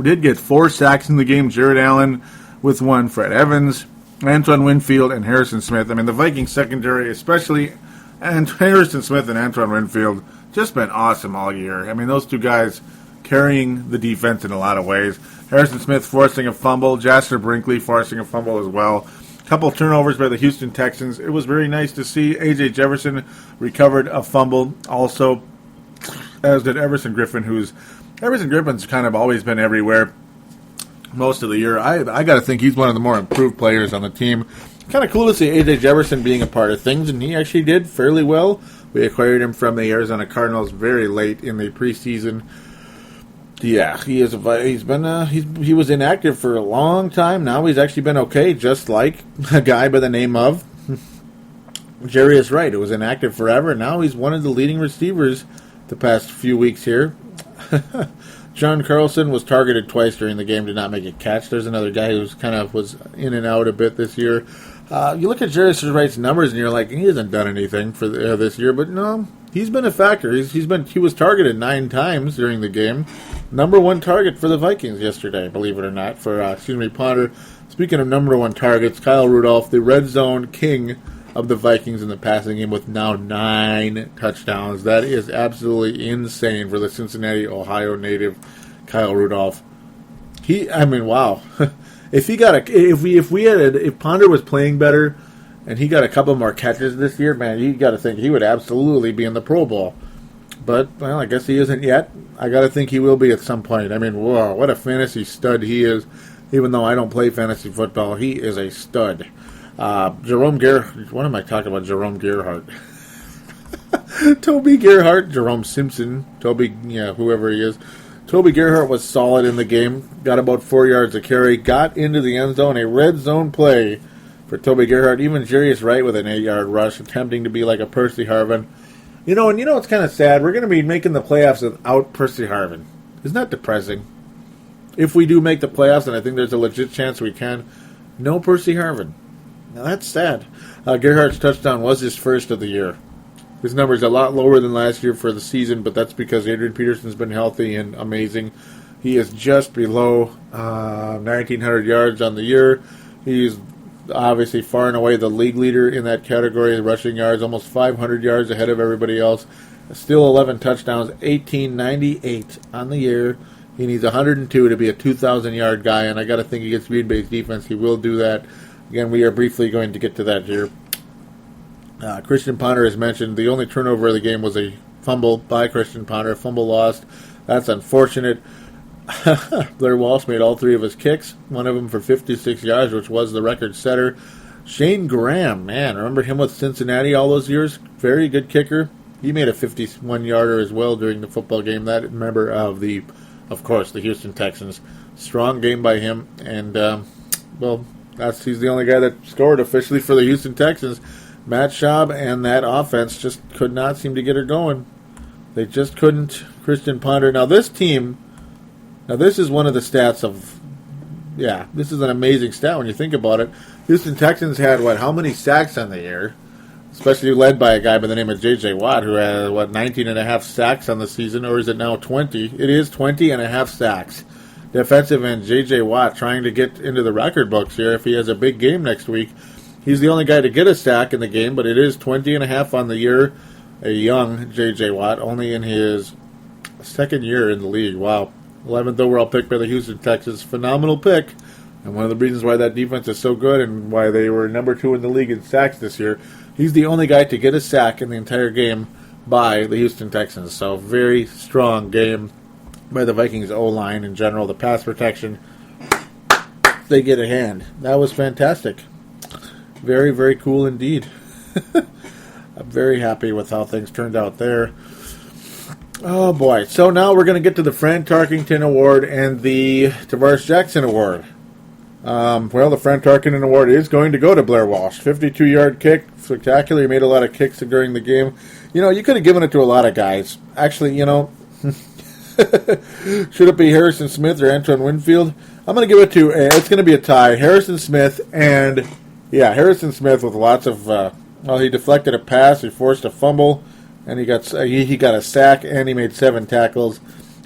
did get 4 sacks in the game. Jared Allen with 1, Fred Evans, Antoine Winfield, and Harrison Smith. The Vikings secondary, especially, and Harrison Smith and Antoine Winfield, just been awesome all year. Those two guys carrying the defense in a lot of ways. Harrison Smith forcing a fumble, Jasper Brinkley forcing a fumble as well. A couple turnovers by the Houston Texans. It was very nice to see. A.J. Jefferson recovered a fumble also, as did Everson Griffin's kind of always been everywhere most of the year. I got to think he's one of the more improved players on the team. Kind of cool to see A.J. Jefferson being a part of things, and he actually did fairly well. We acquired him from the Arizona Cardinals very late in the preseason. Yeah, he was inactive for a long time. Now he's actually been okay, just like a guy by the name of Jarius Wright, who was inactive forever. Now he's one of the leading receivers the past few weeks here. John Carlson was targeted twice during the game, did not make a catch. There's another guy who's was in and out a bit this year. You look at Jarius Wright's numbers and you're like, he hasn't done anything for this year, but no, he's been a factor. He was targeted 9 times during the game. Number 1 target for the Vikings yesterday, believe it or not, for Ponder. Speaking of number 1 targets, Kyle Rudolph, the red zone king of the Vikings in the passing game with now 9 touchdowns. That is absolutely insane for the Cincinnati, Ohio native Kyle Rudolph. Wow. If Ponder was playing better and he got a couple more catches this year, man, you got to think he would absolutely be in the Pro Bowl. But, I guess he isn't yet. I got to think he will be at some point. Whoa, what a fantasy stud he is. Even though I don't play fantasy football, he is a stud. Jerome Gerhardt. What am I talking about? Jerome Gerhardt. Toby Gerhardt, Jerome Simpson, whoever he is. Toby Gerhardt was solid in the game. Got about 4 yards of carry. Got into the end zone. A red zone play for Toby Gerhardt. Even Jarius Wright with an 8-yard rush, attempting to be like a Percy Harvin. You know, and you know what's kind of sad? We're going to be making the playoffs without Percy Harvin. Isn't that depressing? If we do make the playoffs, and I think there's a legit chance we can, no Percy Harvin. Now, that's sad. Gerhardt's touchdown was his first of the year. His number's a lot lower than last year for the season, but that's because Adrian Peterson's been healthy and amazing. He is just below 1,900 yards on the year. He's obviously far and away the league leader in that category, rushing yards, almost 500 yards ahead of everybody else. Still 11 touchdowns, 1898 on the year. He needs 102 to be a 2,000-yard guy, and I got to think against Green Bay's defense he will do that. Again, we are briefly going to get to that here. Christian Ponder, as mentioned, the only turnover of the game was a fumble by Christian Ponder, a fumble lost. That's unfortunate. Blair Walsh made all three of his kicks, one of them for 56 yards, which was the record setter. Shane Graham, man, remember him with Cincinnati all those years? Very good kicker. He made a 51-yarder as well during the football game. That member of course, the Houston Texans. Strong game by him, and he's the only guy that scored officially for the Houston Texans. Matt Schaub and that offense just could not seem to get her going. They just couldn't. Christian Ponder. Now this is one of the stats of, this is an amazing stat when you think about it. Houston Texans had, how many sacks on the year? Especially led by a guy by the name of J.J. Watt, who had, 19 and a half sacks on the season, or is it now 20? It is 20 and a half sacks. Defensive end J.J. Watt trying to get into the record books here if he has a big game next week. He's the only guy to get a sack in the game, but it is 20 and a half on the year. A young J.J. Watt, only in his second year in the league. Wow. 11th overall pick by the Houston Texans. Phenomenal pick. And one of the reasons why that defense is so good and why they were number 2 in the league in sacks this year. He's the only guy to get a sack in the entire game by the Houston Texans. So very strong game by the Vikings O-line in general. The pass protection, they get a hand. That was fantastic. Very, very cool indeed. I'm very happy with how things turned out there. Oh boy. So now we're going to get to the Fran Tarkington Award and the Tavares Jackson Award. The Fran Tarkington Award is going to go to Blair Walsh. 52-yard kick. Spectacular. He made a lot of kicks during the game. You could have given it to a lot of guys. Actually, should it be Harrison Smith or Antoine Winfield? I'm going to give it to, it's going to be a tie. Harrison Smith with lots of, he deflected a pass, he forced a fumble, and he got a sack, and he made 7 tackles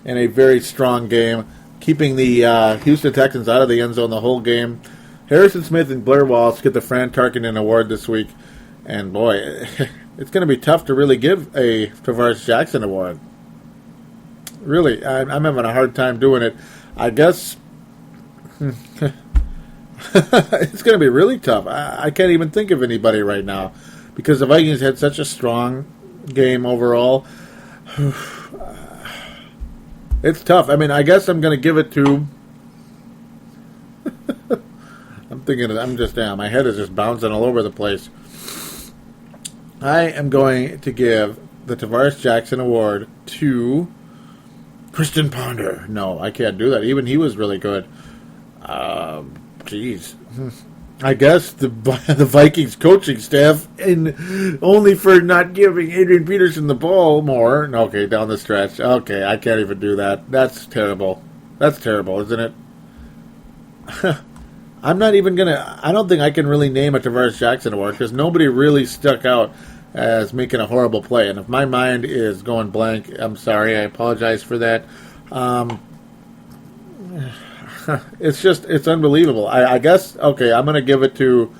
in a very strong game, keeping the Houston Texans out of the end zone the whole game. Harrison Smith and Blair Walsh get the Fran Tarkington Award this week, and boy, it's going to be tough to really give a Tavares Jackson Award. Really, I'm having a hard time doing it. I guess it's going to be really tough. I can't even think of anybody right now because the Vikings had such a strong game overall. It's tough. I mean, I guess I'm going to give it to... my head is just bouncing all over the place. I am going to give the Tavares Jackson Award to Christian Ponder. No, I can't do that. Even he was really good. I guess the Vikings coaching staff, and only for not giving Adrian Peterson the ball more. Okay, down the stretch. Okay, I can't even do that. That's terrible. That's terrible, isn't it? I'm not even going to... I don't think I can really name a Tavares Jackson Award because nobody really stuck out as making a horrible play. And if my mind is going blank, I'm sorry. I apologize for that. It's unbelievable. I guess, okay, I'm going to give it to...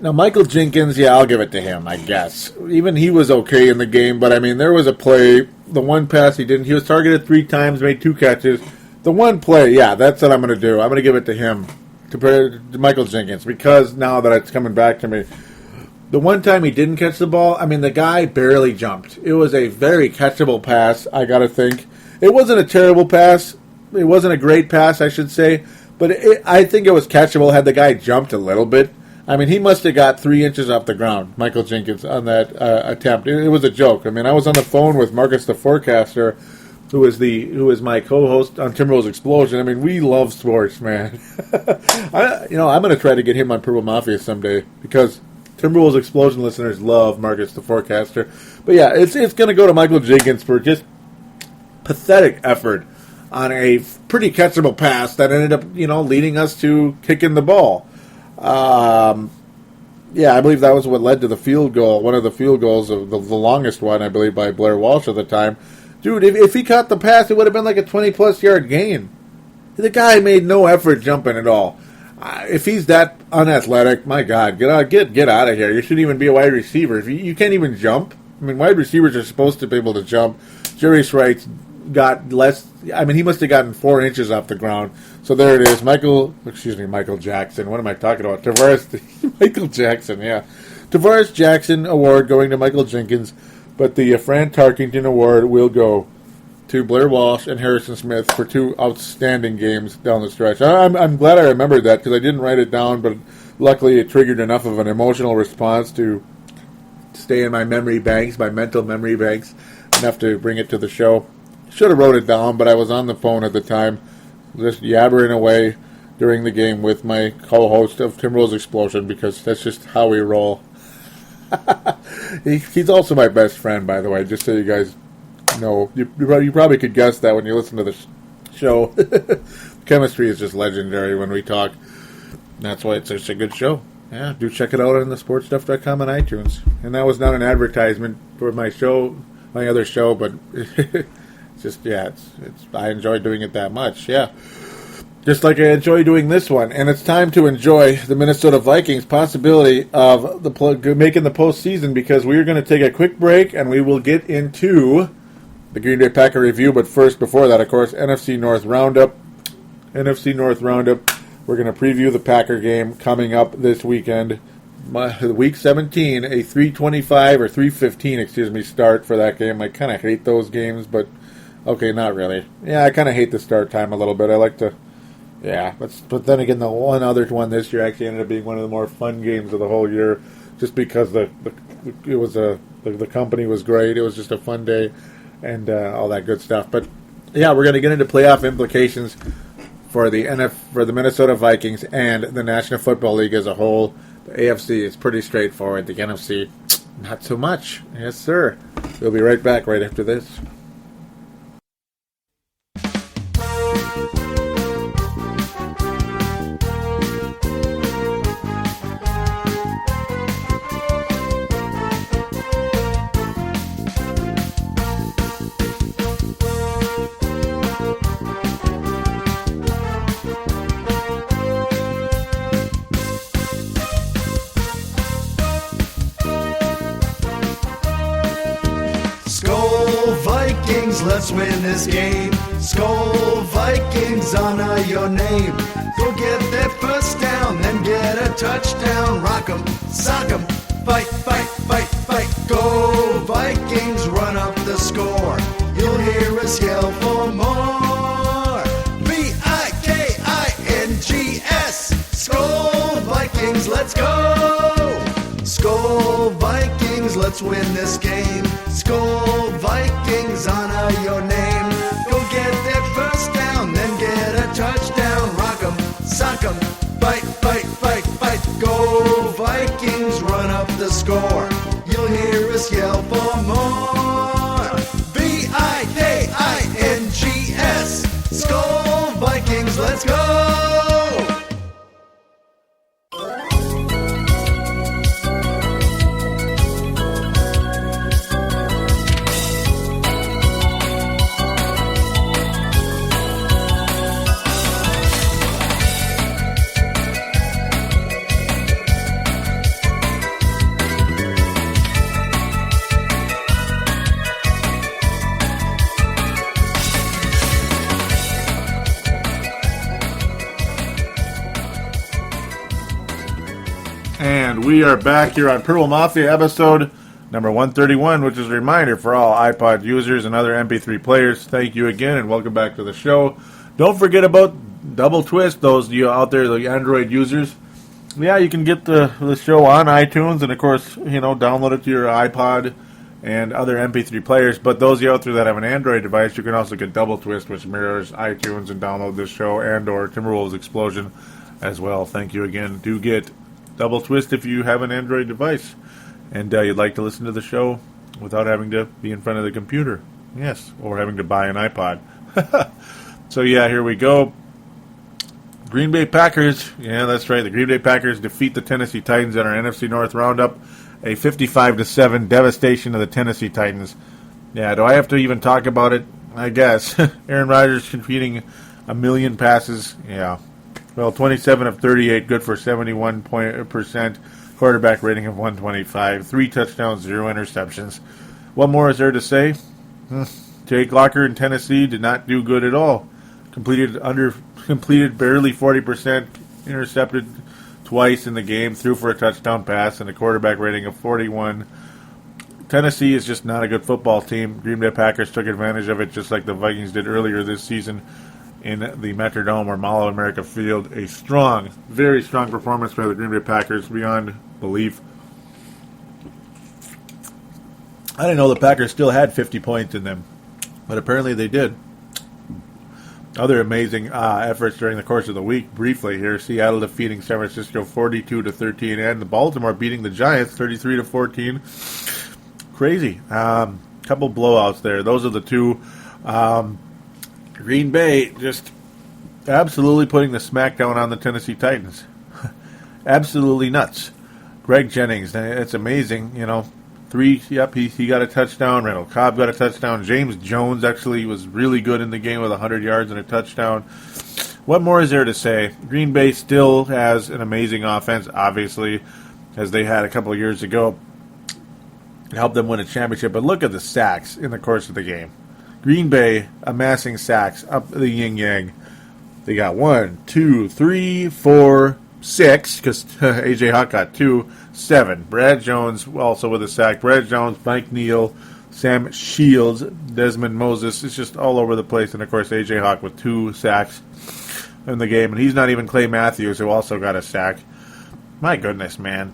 Now, Michael Jenkins, I'll give it to him, I guess. Even he was okay in the game, but, I mean, there was a play, the one pass he didn't, he was targeted 3 times, made 2 catches. The one play, that's what I'm going to do. I'm going to give it to him, to Michael Jenkins, because now that it's coming back to me, the one time he didn't catch the ball, I mean, the guy barely jumped. It was a very catchable pass, I got to think. It wasn't a terrible pass. It wasn't a great pass, I should say, but I think it was catchable had the guy jumped a little bit. I mean, he must have got 3 inches off the ground, Michael Jenkins, on that attempt. It was a joke. I mean, I was on the phone with Marcus the Forecaster, who is my co-host on Timberwolves Explosion. I mean, we love sports, man. I'm going to try to get him on Purple Mafia someday because Timberwolves Explosion listeners love Marcus the Forecaster. But yeah, it's going to go to Michael Jenkins for just pathetic effort on a pretty catchable pass that ended up, leading us to kicking the ball. Yeah, I believe that was what led to the field goal, one of the field goals, of the longest one, I believe, by Blair Walsh at the time. Dude, if he caught the pass, it would have been like a 20-plus yard gain. The guy made no effort jumping at all. If he's that unathletic, my God, get out of here. You shouldn't even be a wide receiver. If you can't even jump. I mean, wide receivers are supposed to be able to jump. Jerry Wright got less. I mean, he must have gotten 4 inches off the ground. So there it is. Michael Jackson. What am I talking about? Michael Jackson, yeah. Tavares Jackson Award going to Michael Jenkins, but the Fran Tarkington Award will go to Blair Walsh and Harrison Smith for 2 outstanding games down the stretch. I'm glad I remembered that because I didn't write it down, but luckily it triggered enough of an emotional response to stay in my mental memory banks, enough to bring it to the show. Should have wrote it down, but I was on the phone at the time, just yabbering away during the game with my co-host of Timberwolves Explosion, because that's just how we roll. He's also my best friend, by the way, just so you guys know. You probably could guess that when you listen to the show. Chemistry is just legendary when we talk. That's why it's such a good show. Yeah, do check it out on the sportstuff.com on iTunes. And that was not an advertisement for my other show, but I enjoy doing it that much, yeah. Just like I enjoy doing this one. And it's time to enjoy the Minnesota Vikings' possibility of making the postseason, because we're going to take a quick break and we will get into the Green Bay Packer review. But first, before that, of course, NFC North Roundup. We're going to preview the Packer game coming up this weekend. Week 17, a 3:25 or 3:15, start for that game. I kind of hate those games, but okay, not really. Yeah, I kind of hate the start time a little bit. I like to, but then again, the one other one this year actually ended up being one of the more fun games of the whole year, just because the company was great. It was just a fun day, and all that good stuff. But yeah, we're going to get into playoff implications for the Minnesota Vikings and the National Football League as a whole. The AFC is pretty straightforward. The NFC, not so much. Yes, sir. We'll be right back right after this. Let's win this game. Skol Vikings, honor your name. Go get that first down, then get a touchdown. Rock 'em, sock 'em, fight, fight, fight, fight. Go Vikings, run up the score. You'll hear us yell for more. V-I-K-I-N-G-S. Skol Vikings, let's go. Skol Vikings, let's win this game. Skol Vikings, honor your name. Go get that first down, then get a touchdown. Rock 'em, sock 'em, fight, fight, fight, fight. Go Vikings, run up the score. You'll hear us yell for more. V-I-K-I-N-G-S. Skol Vikings, let's go. And we are back here on Purple Mafia episode number 131, which is a reminder for all iPod users and other MP3 players. Thank you again, and welcome back to the show. Don't forget about Double Twist, those of you out there, the Android users. Yeah, you can get the show on iTunes, and of course, download it to your iPod and other MP3 players. But those of you out there that have an Android device, you can also get Double Twist, which mirrors iTunes, and download this show and or Timberwolves Explosion as well. Thank you again. Do get Double Twist if you have an Android device and you'd like to listen to the show without having to be in front of the computer. Yes, or having to buy an iPod. So, yeah, here we go. Green Bay Packers. Yeah, that's right. The Green Bay Packers defeat the Tennessee Titans in our NFC North Roundup. A 55-7 devastation of the Tennessee Titans. Yeah, do I have to even talk about it? I guess. Aaron Rodgers completing 1 million passes. Yeah. Well, 27 of 38, good for 71%. Quarterback rating of 125. 3 touchdowns, 0 interceptions. What more is there to say? Jake Locker in Tennessee did not do good at all. Completed barely 40%. Intercepted twice in the game. Threw for a touchdown pass and a quarterback rating of 41. Tennessee is just not a good football team. Green Bay Packers took advantage of it just like the Vikings did earlier this season in the Metrodome or Mall of America Field. A strong, very strong performance by the Green Bay Packers beyond belief. I didn't know the Packers still had 50 points in them, but apparently they did. Other amazing efforts during the course of the week. Briefly here, Seattle defeating San Francisco 42-13, and the Baltimore beating the Giants 33-14. Crazy. Couple blowouts there. Those are the two. Green Bay just absolutely putting the smackdown on the Tennessee Titans. Absolutely nuts. Greg Jennings, it's amazing. You know, 3. Yep, he got a touchdown. Randall Cobb got a touchdown. James Jones actually was really good in the game with 100 yards and a touchdown. What more is there to say? Green Bay still has an amazing offense, obviously, as they had a couple of years ago. Helped them win a championship. But look at the sacks in the course of the game. Green Bay amassing sacks up the yin-yang. They got 1, 2, 3, 4, 6, because A.J. Hawk got 2, 7. Brad Jones also with a sack. Brad Jones, Mike Neal, Sam Shields, Desmond Moses. It's just all over the place. And, of course, A.J. Hawk with 2 sacks in the game. And he's not even Clay Matthews, who also got a sack. My goodness, man.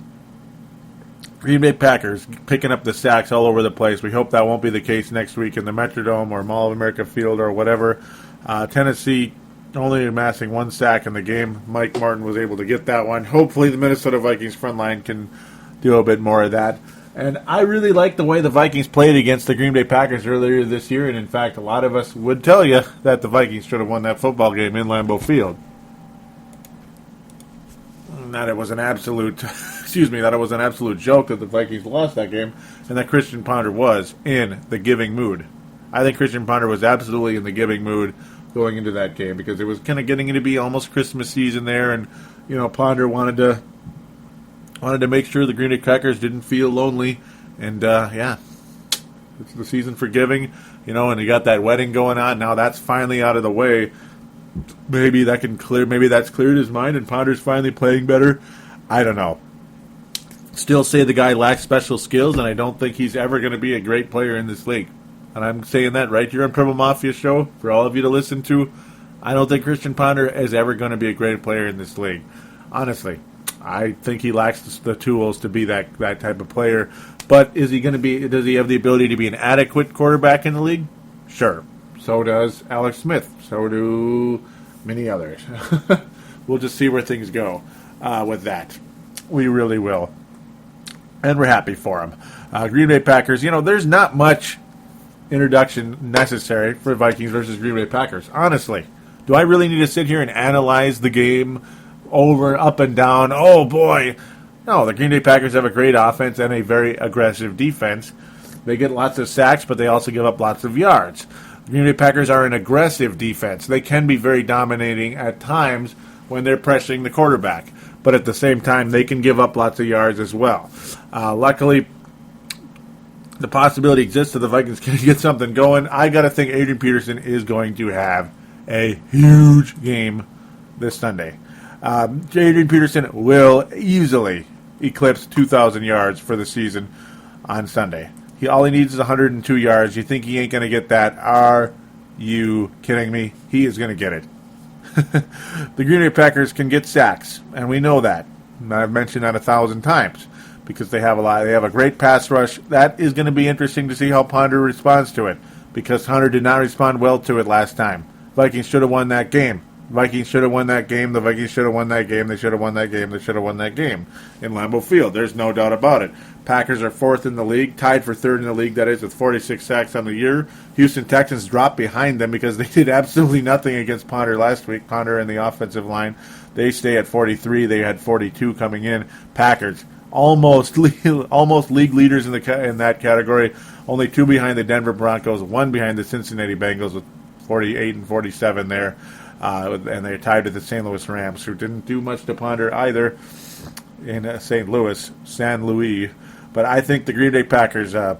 Green Bay Packers picking up the sacks all over the place. We hope that won't be the case next week in the Metrodome or Mall of America Field or whatever. Tennessee only amassing 1 sack in the game. Mike Martin was able to get that one. Hopefully the Minnesota Vikings front line can do a bit more of that. And I really like the way the Vikings played against the Green Bay Packers earlier this year. And in fact, a lot of us would tell you that the Vikings should have won that football game in Lambeau Field. That it was an absolute joke that the Vikings lost that game, and that Christian Ponder was in the giving mood. I think Christian Ponder was absolutely in the giving mood going into that game because it was kind of getting to be almost Christmas season there, and you know Ponder wanted to make sure the Green Bay Packers didn't feel lonely, and yeah, it's the season for giving, you know, and you got that wedding going on now. That's finally out of the way. Maybe that can clear. Maybe that's cleared his mind, and Ponder's finally playing better. I don't know. Still say the guy lacks special skills, and I don't think he's ever going to be a great player in this league. And I'm saying that right here on Purple Mafia Show for all of you to listen to. I don't think Christian Ponder is ever going to be a great player in this league. Honestly, I think he lacks the tools to be that type of player. But is he going to be? Does he have the ability to be an adequate quarterback in the league? Sure. So does Alex Smith. So do many others. We'll just see where things go with that. We really will. And we're happy for him. Green Bay Packers, you know, there's not much introduction necessary for Vikings versus Green Bay Packers. Honestly, do I really need to sit here and analyze the game over, up and down? Oh, boy. No, the Green Bay Packers have a great offense and a very aggressive defense. They get lots of sacks, but they also give up lots of yards. The Green Bay Packers are an aggressive defense. They can be very dominating at times when they're pressuring the quarterback. But at the same time, they can give up lots of yards as well. Luckily, the possibility exists that the Vikings can get something going. I got to think Adrian Peterson is going to have a huge game this Sunday. Adrian Peterson will easily eclipse 2,000 yards for the season on Sunday. All he needs is 102 yards. You think he ain't going to get that? Are you kidding me? He is going to get it. The Green Bay Packers can get sacks, and we know that. And I've mentioned that 1,000 times because they have a great pass rush. That is going to be interesting to see how Ponder responds to it because Hunter did not respond well to it last time. Vikings should have won that game. Vikings should have won that game. The Vikings should have won that game. They should have won that game. They should have won that game in Lambeau Field. There's no doubt about it. Packers are 4th in the league, tied for 3rd in the league, that is, with 46 sacks on the year. Houston Texans dropped behind them because they did absolutely nothing against Ponder last week. Ponder and the offensive line, they stay at 43. They had 42 coming in. Packers, almost league leaders in that category. Only 2 behind the Denver Broncos, 1 behind the Cincinnati Bengals with 48 and 47 there. And they're tied to the St. Louis Rams, who didn't do much to Ponder either in St. Louis. But I think the Green Bay Packers, the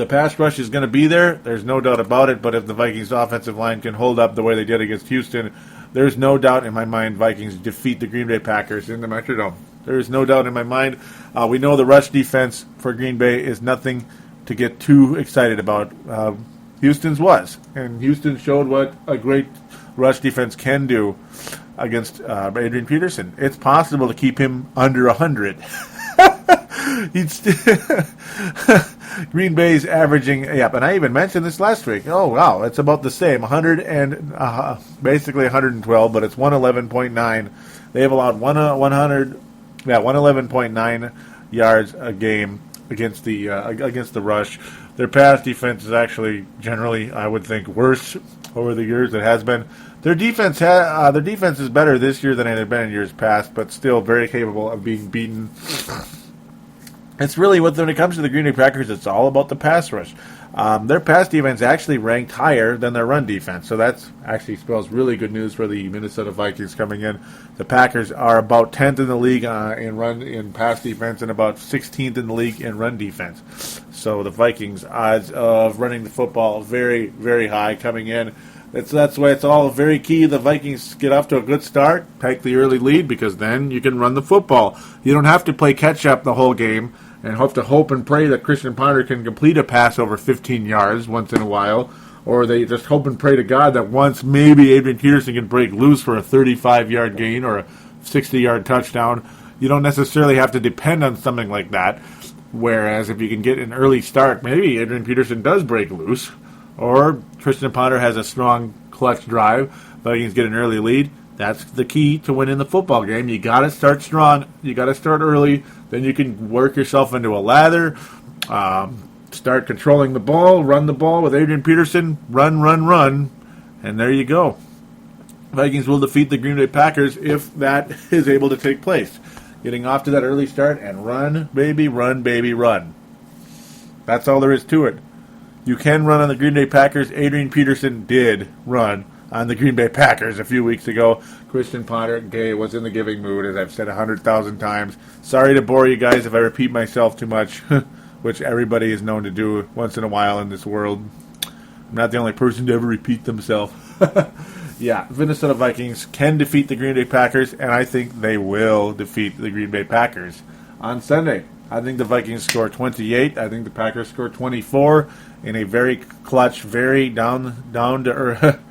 pass rush is going to be there. There's no doubt about it. But if the Vikings offensive line can hold up the way they did against Houston, there's no doubt in my mind Vikings defeat the Green Bay Packers in the Metrodome. There is no doubt in my mind. We know the rush defense for Green Bay is nothing to get too excited about. Houston's was. And Houston showed what a great rush defense can do against Adrian Peterson. It's possible to keep him under 100. Green Bay's averaging, and I even mentioned this last week. Oh, wow, it's about the same. 100 and basically 112, but it's 111.9. They have allowed 111.9 yards a game against the rush. Their pass defense is actually generally, I would think, worse over the years. It has been. Their defense is better this year than it had been in years past, but still very capable of being beaten. It's really, when it comes to the Green Bay Packers, it's all about the pass rush. Their pass defense actually ranked higher than their run defense, so that actually spells really good news for the Minnesota Vikings coming in. The Packers are about 10th in the league in pass defense and about 16th in the league in run defense. So the Vikings' odds of running the football very, very high coming in. That's why it's all very key. The Vikings get off to a good start, take the early lead, because then you can run the football. You don't have to play catch-up the whole game and hope and pray that Christian Ponder can complete a pass over 15 yards once in a while, or they just hope and pray to God that once maybe Adrian Peterson can break loose for a 35-yard gain or a 60-yard touchdown. You don't necessarily have to depend on something like that, whereas if you can get an early start, maybe Adrian Peterson does break loose, or Christian Ponder has a strong clutch drive, Vikings get an early lead. That's the key to winning the football game. You got to start strong. You got to start early. Then you can work yourself into a lather. Start controlling the ball. Run the ball with Adrian Peterson. Run. And there you go. Vikings will defeat the Green Bay Packers if that is able to take place. Getting off to that early start and run, baby, run. That's all there is to it. You can run on the Green Bay Packers. Adrian Peterson did run on the Green Bay Packers a few weeks ago. Christian Ponder was in the giving mood, as I've said 100,000 times. Sorry to bore you guys if I repeat myself too much, which everybody is known to do once in a while in this world. I'm not the only person to ever repeat themselves. Yeah, Minnesota Vikings can defeat the Green Bay Packers, and I think they will defeat the Green Bay Packers on Sunday. I think the Vikings score 28. I think the Packers score 24 in a very clutch, very down-to-earth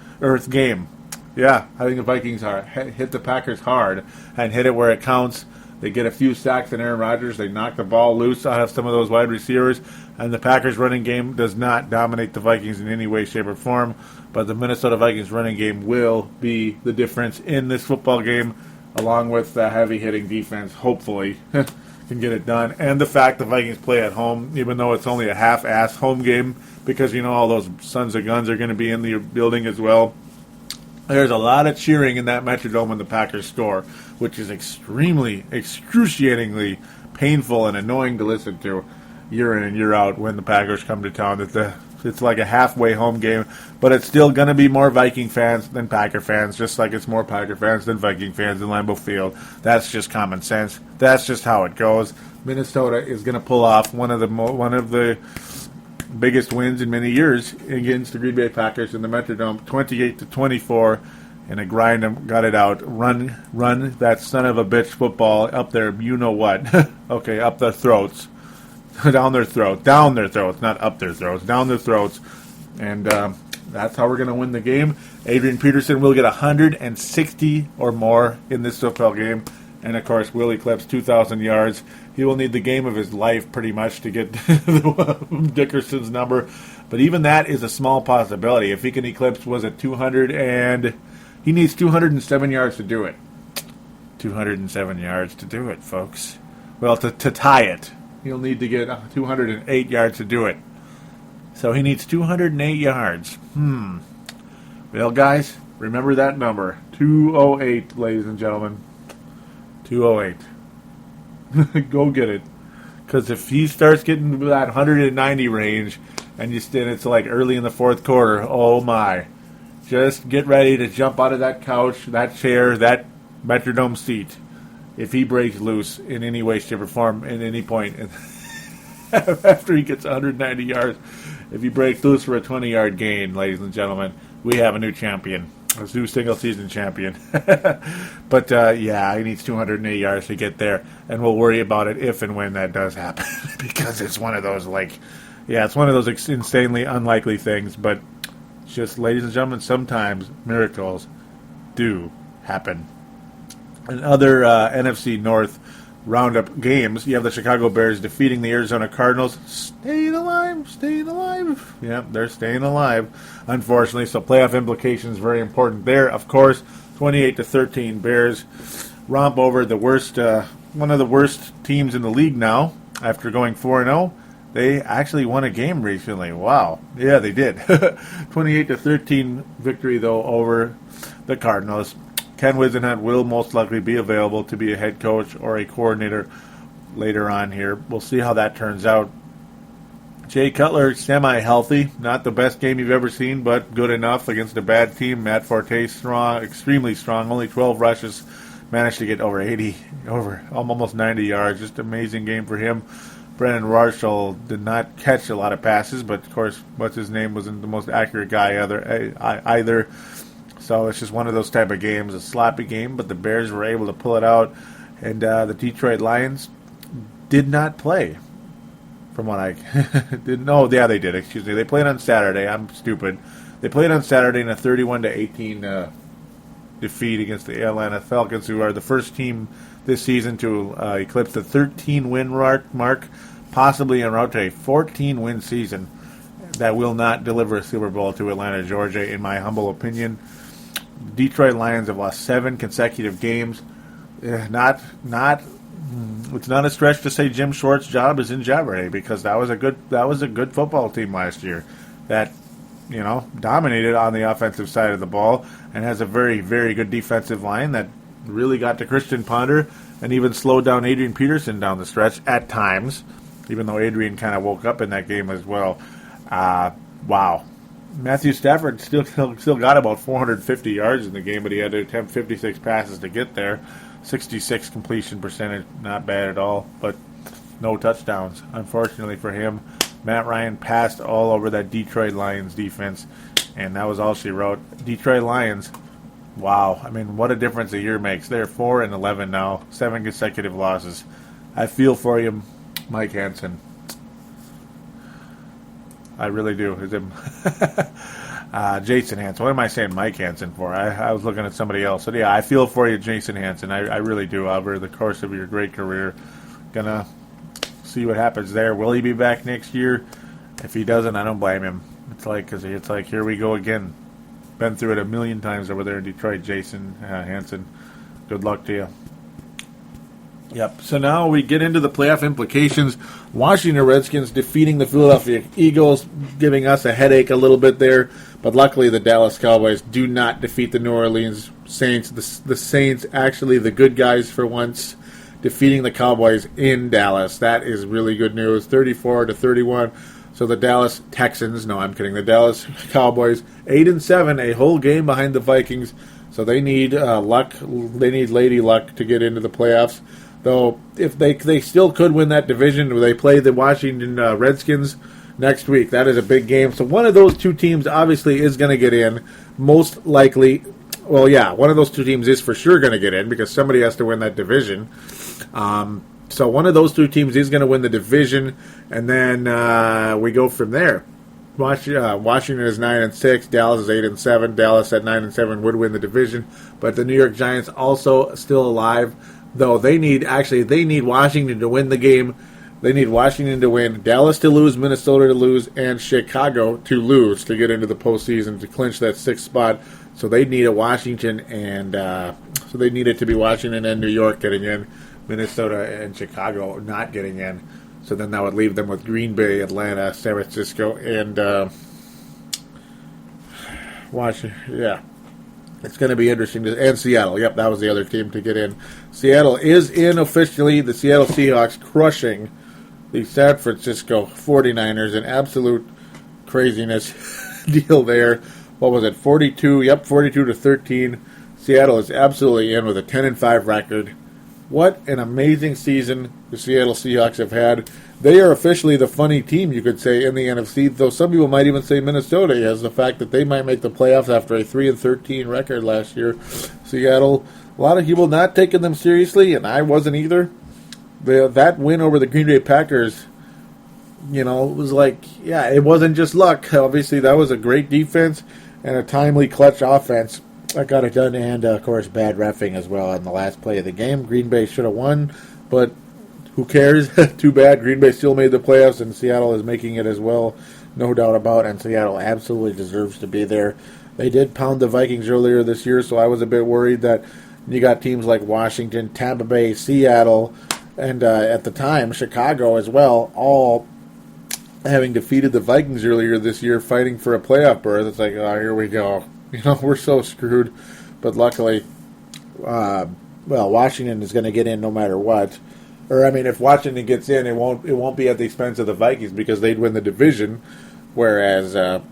game. Yeah, I think the Vikings hit the Packers hard and hit it where it counts. They get a few sacks in Aaron Rodgers. They knock the ball loose out of some of those wide receivers. And the Packers' running game does not dominate the Vikings in any way, shape, or form. But the Minnesota Vikings running game will be the difference in this football game, along with the heavy-hitting defense, hopefully, can get it done. And the fact the Vikings play at home, even though it's only a half-ass home game, because, all those sons of guns are going to be in the building as well. There's a lot of cheering in that Metrodome when the Packers score, which is excruciatingly painful and annoying to listen to year in and year out when the Packers come to town. It's like a halfway home game, but it's still going to be more Viking fans than Packer fans, just like it's more Packer fans than Viking fans in Lambeau Field. That's just common sense. That's just how it goes. Minnesota is going to pull off one of the biggest wins in many years against the Green Bay Packers in the Metrodome, 28-24, and a grind them, got it out. Run that son of a bitch football up there, you know what? Okay, up their throats. Down their throats, not up their throats, down their throats. And that's how we're going to win the game. Adrian Peterson will get 160 or more in this football game. And, of course, Willie Clips, 2,000 yards. He will need the game of his life pretty much to get Dickerson's number. But even that is a small possibility. If he can eclipse, 200 and He needs 207 yards to do it. 207 yards to do it, folks. Well, to tie it, he'll need to get 208 yards to do it. So he needs 208 yards. Well, guys, remember that number. 208, ladies and gentlemen. 208. Go get it. Because if he starts getting to that 190 range, and it's like early in the fourth quarter, oh my. Just get ready to jump out of that couch, that chair, that Metrodome seat. If he breaks loose in any way, shape, or form at any point after he gets 190 yards, if he breaks loose for a 20-yard gain, ladies and gentlemen, we have a new champion. A new single-season champion. But, he needs 208 yards to get there, and we'll worry about it if and when that does happen. Because it's one of those, it's one of those insanely unlikely things, but just, ladies and gentlemen, sometimes miracles do happen. In other NFC North roundup games, you have the Chicago Bears defeating the Arizona Cardinals. Staying alive. Yeah, they're staying alive, unfortunately. So playoff implications very important there. Of course, 28-13, Bears romp over the worst, one of the worst teams in the league now. After going 4-0, they actually won a game recently. Wow. Yeah, they did. 28-13 victory, though, over the Cardinals. Ken Whisenhunt will most likely be available to be a head coach or a coordinator later on here. We'll see how that turns out. Jay Cutler, semi-healthy. Not the best game you've ever seen, but good enough against a bad team. Matt Forte, strong, extremely strong. Only 12 rushes. Managed to get over almost 90 yards. Just amazing game for him. Brennan Marshall did not catch a lot of passes, but of course, what's his name wasn't the most accurate guy either. So it's just one of those type of games, a sloppy game, but the Bears were able to pull it out. And the Detroit Lions did not play, from what I didn't know. Yeah, they did, excuse me. They played on Saturday. I'm stupid. They played on Saturday in a 31-18 defeat against the Atlanta Falcons, who are the first team this season to eclipse the 13-win mark, possibly en route to a 14-win season that will not deliver a Super Bowl to Atlanta, Georgia, in my humble opinion. Detroit Lions have lost 7 consecutive games. It's not a stretch to say Jim Schwartz's job is in jeopardy, because that was a good football team last year that dominated on the offensive side of the ball and has a very, very good defensive line that really got to Christian Ponder and even slowed down Adrian Peterson down the stretch at times, even though Adrian kind of woke up in that game as well. Wow. Matthew Stafford still got about 450 yards in the game, but he had to attempt 56 passes to get there. 66 completion percentage, not bad at all, but no touchdowns, unfortunately for him. Matt Ryan passed all over that Detroit Lions defense, and that was all she wrote. Detroit Lions, wow. I mean, what a difference a year makes. They're 4-11 now, 7 consecutive losses. I feel for you, Mike Hansen. I really do. Is him? Jason Hansen. What am I saying Mike Hansen for? I was looking at somebody else. So, yeah, I feel for you, Jason Hansen. I really do. Over the course of your great career, gonna see what happens there. Will he be back next year? If he doesn't, I don't blame him. It's like here we go again. Been through it a million times over there in Detroit, Jason Hansen. Good luck to you. Yep. So now we get into the playoff implications. Washington Redskins defeating the Philadelphia Eagles, giving us a headache a little bit there. But luckily the Dallas Cowboys do not defeat the New Orleans Saints. The Saints, actually the good guys for once, defeating the Cowboys in Dallas. That is really good news. 34-31. So the Dallas Texans, no, I'm kidding. The Dallas Cowboys, 8-7, a whole game behind the Vikings. So they need luck. They need lady luck to get into the playoffs. Though, if they still could win that division, they play the Washington Redskins next week. That is a big game. So one of those two teams obviously is going to get in. Most likely, well, yeah, one of those two teams is for sure going to get in because somebody has to win that division. So one of those two teams is going to win the division, and then we go from there. Washington is 9-6. Dallas is 8-7. Dallas at 9-7 would win the division, but the New York Giants also still alive. Though they need Washington to win the game. They need Washington to win, Dallas to lose, Minnesota to lose, and Chicago to lose to get into the postseason to clinch that 6th spot. So they need a Washington, and so they need it to be Washington and New York getting in, Minnesota and Chicago not getting in. So then that would leave them with Green Bay, Atlanta, San Francisco, and Washington. Yeah. It's going to be interesting. And Seattle. Yep, that was the other team to get in. Seattle is in officially. The Seattle Seahawks crushing the San Francisco 49ers. An absolute craziness deal there. What was it? 42. Yep, 42-13. Seattle is absolutely in with a 10-5 record. What an amazing season the Seattle Seahawks have had. They are officially the funny team, you could say, in the NFC, though some people might even say Minnesota has the fact that they might make the playoffs after a 3-13 record last year. Seattle, a lot of people not taking them seriously, and I wasn't either. That win over the Green Bay Packers, it was like, yeah, it wasn't just luck. Obviously, that was a great defense and a timely clutch offense that got it done, and, of course, bad reffing as well on the last play of the game. Green Bay should have won, but who cares? Too bad. Green Bay still made the playoffs, and Seattle is making it as well, no doubt about it, and Seattle absolutely deserves to be there. They did pound the Vikings earlier this year, so I was a bit worried that you got teams like Washington, Tampa Bay, Seattle, and at the time, Chicago as well, all having defeated the Vikings earlier this year, fighting for a playoff berth. It's like, oh, here we go. We're so screwed. But luckily, Washington is going to get in no matter what. Or, if Washington gets in, it won't be at the expense of the Vikings because they'd win the division. Whereas, the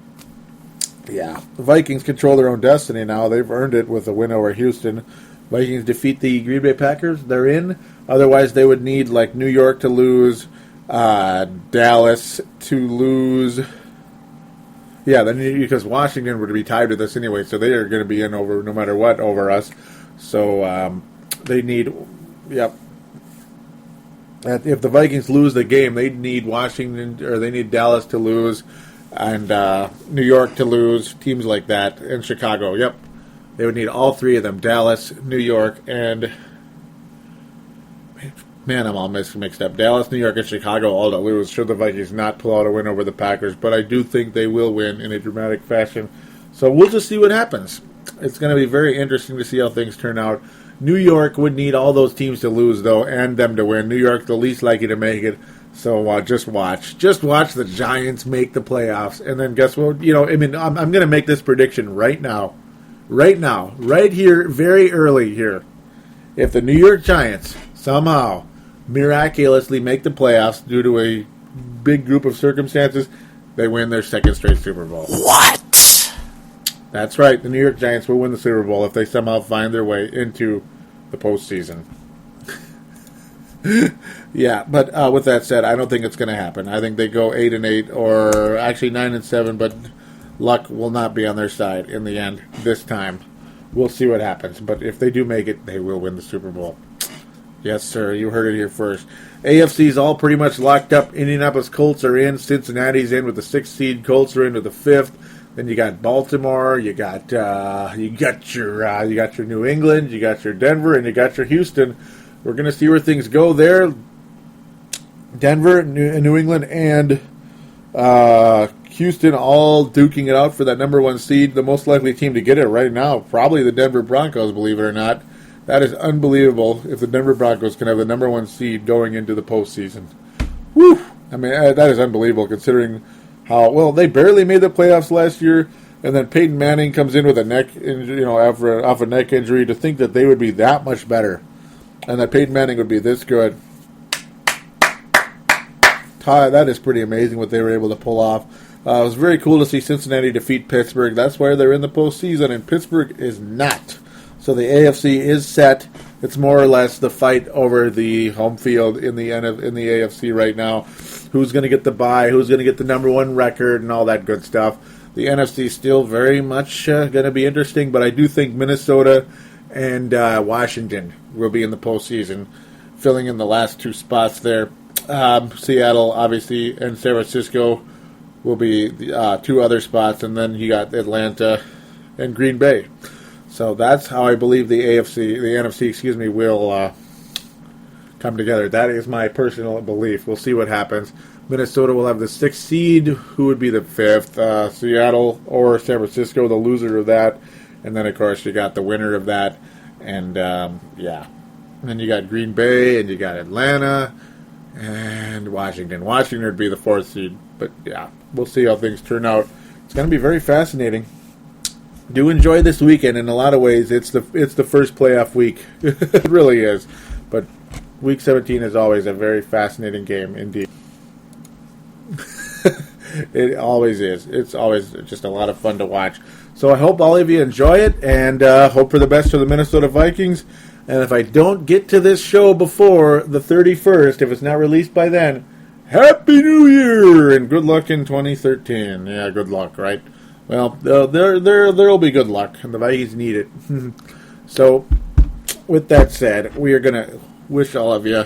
Vikings control their own destiny now. They've earned it with a win over Houston. Vikings defeat the Green Bay Packers. They're in. Otherwise, they would need, New York to lose, Dallas to lose. Yeah, because Washington would be tied with us anyway, so they are going to be in over no matter what over us. So they need, yep. If the Vikings lose the game, they need Washington or they need Dallas to lose, and New York to lose. Teams like that, and Chicago. Yep, they would need all three of them: Dallas, New York, and man, I'm all mixed up. Dallas, New York, and Chicago all to lose. Should the Vikings not pull out a win over the Packers? But I do think they will win in a dramatic fashion. So we'll just see what happens. It's going to be very interesting to see how things turn out. New York would need all those teams to lose, though, and them to win. New York, the least likely to make it. So just watch. Just watch the Giants make the playoffs. And then guess what? I'm going to make this prediction right now. Right now. Right here, very early here. If the New York Giants somehow miraculously make the playoffs due to a big group of circumstances, they win their second straight Super Bowl. What? That's right. The New York Giants will win the Super Bowl if they somehow find their way into the postseason. Yeah, but with that said, I don't think it's going to happen. I think they go 8-8 or actually 9-7, but luck will not be on their side in the end this time. We'll see what happens. But if they do make it, they will win the Super Bowl. Yes, sir. You heard it here first. AFC's all pretty much locked up. Indianapolis Colts are in. Cincinnati's in with the 6th seed. Colts are in with the 5th. Then you got Baltimore. You got your New England. You got your Denver, and you got your Houston. We're going to see where things go there. Denver, New England, and Houston all duking it out for that number 1 seed. The most likely team to get it right now, probably the Denver Broncos, believe it or not. That is unbelievable if the Denver Broncos can have the number 1 seed going into the postseason. Woo! That is unbelievable considering how, well, they barely made the playoffs last year, and then Peyton Manning comes in with a neck injury, off a neck injury. To think that they would be that much better and that Peyton Manning would be this good. That is pretty amazing what they were able to pull off. It was very cool to see Cincinnati defeat Pittsburgh. That's why they're in the postseason, and Pittsburgh is not. So the AFC is set. It's more or less the fight over the home field in the AFC right now. Who's going to get the bye? Who's going to get the number 1 record and all that good stuff? The NFC is still very much going to be interesting, but I do think Minnesota and Washington will be in the postseason, filling in the last 2 spots there. Seattle, obviously, and San Francisco will be the 2 other spots, and then you got Atlanta and Green Bay. So that's how I believe the NFC, will come together. That is my personal belief. We'll see what happens. Minnesota will have the 6th seed. Who would be the 5th? Seattle or San Francisco, the loser of that. And then, of course, you got the winner of that. And, yeah. And then you got Green Bay, and you got Atlanta, and Washington. Washington would be the 4th seed. But, yeah, we'll see how things turn out. It's going to be very fascinating. Do enjoy this weekend. In a lot of ways, it's the first playoff week. It really is. But Week 17 is always a very fascinating game, indeed. It always is. It's always just a lot of fun to watch. So I hope all of you enjoy it, and hope for the best for the Minnesota Vikings. And if I don't get to this show before the 31st, if it's not released by then, Happy New Year, and good luck in 2013. Yeah, good luck, right? Well, there'll be good luck, and the Vikings need it. So, with that said, we are going to wish all of you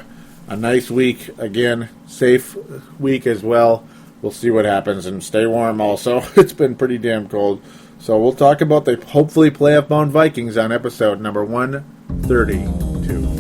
a nice week. Again, safe week as well. We'll see what happens, and stay warm also. It's been pretty damn cold. So we'll talk about the hopefully playoff-bound Vikings on episode number 132.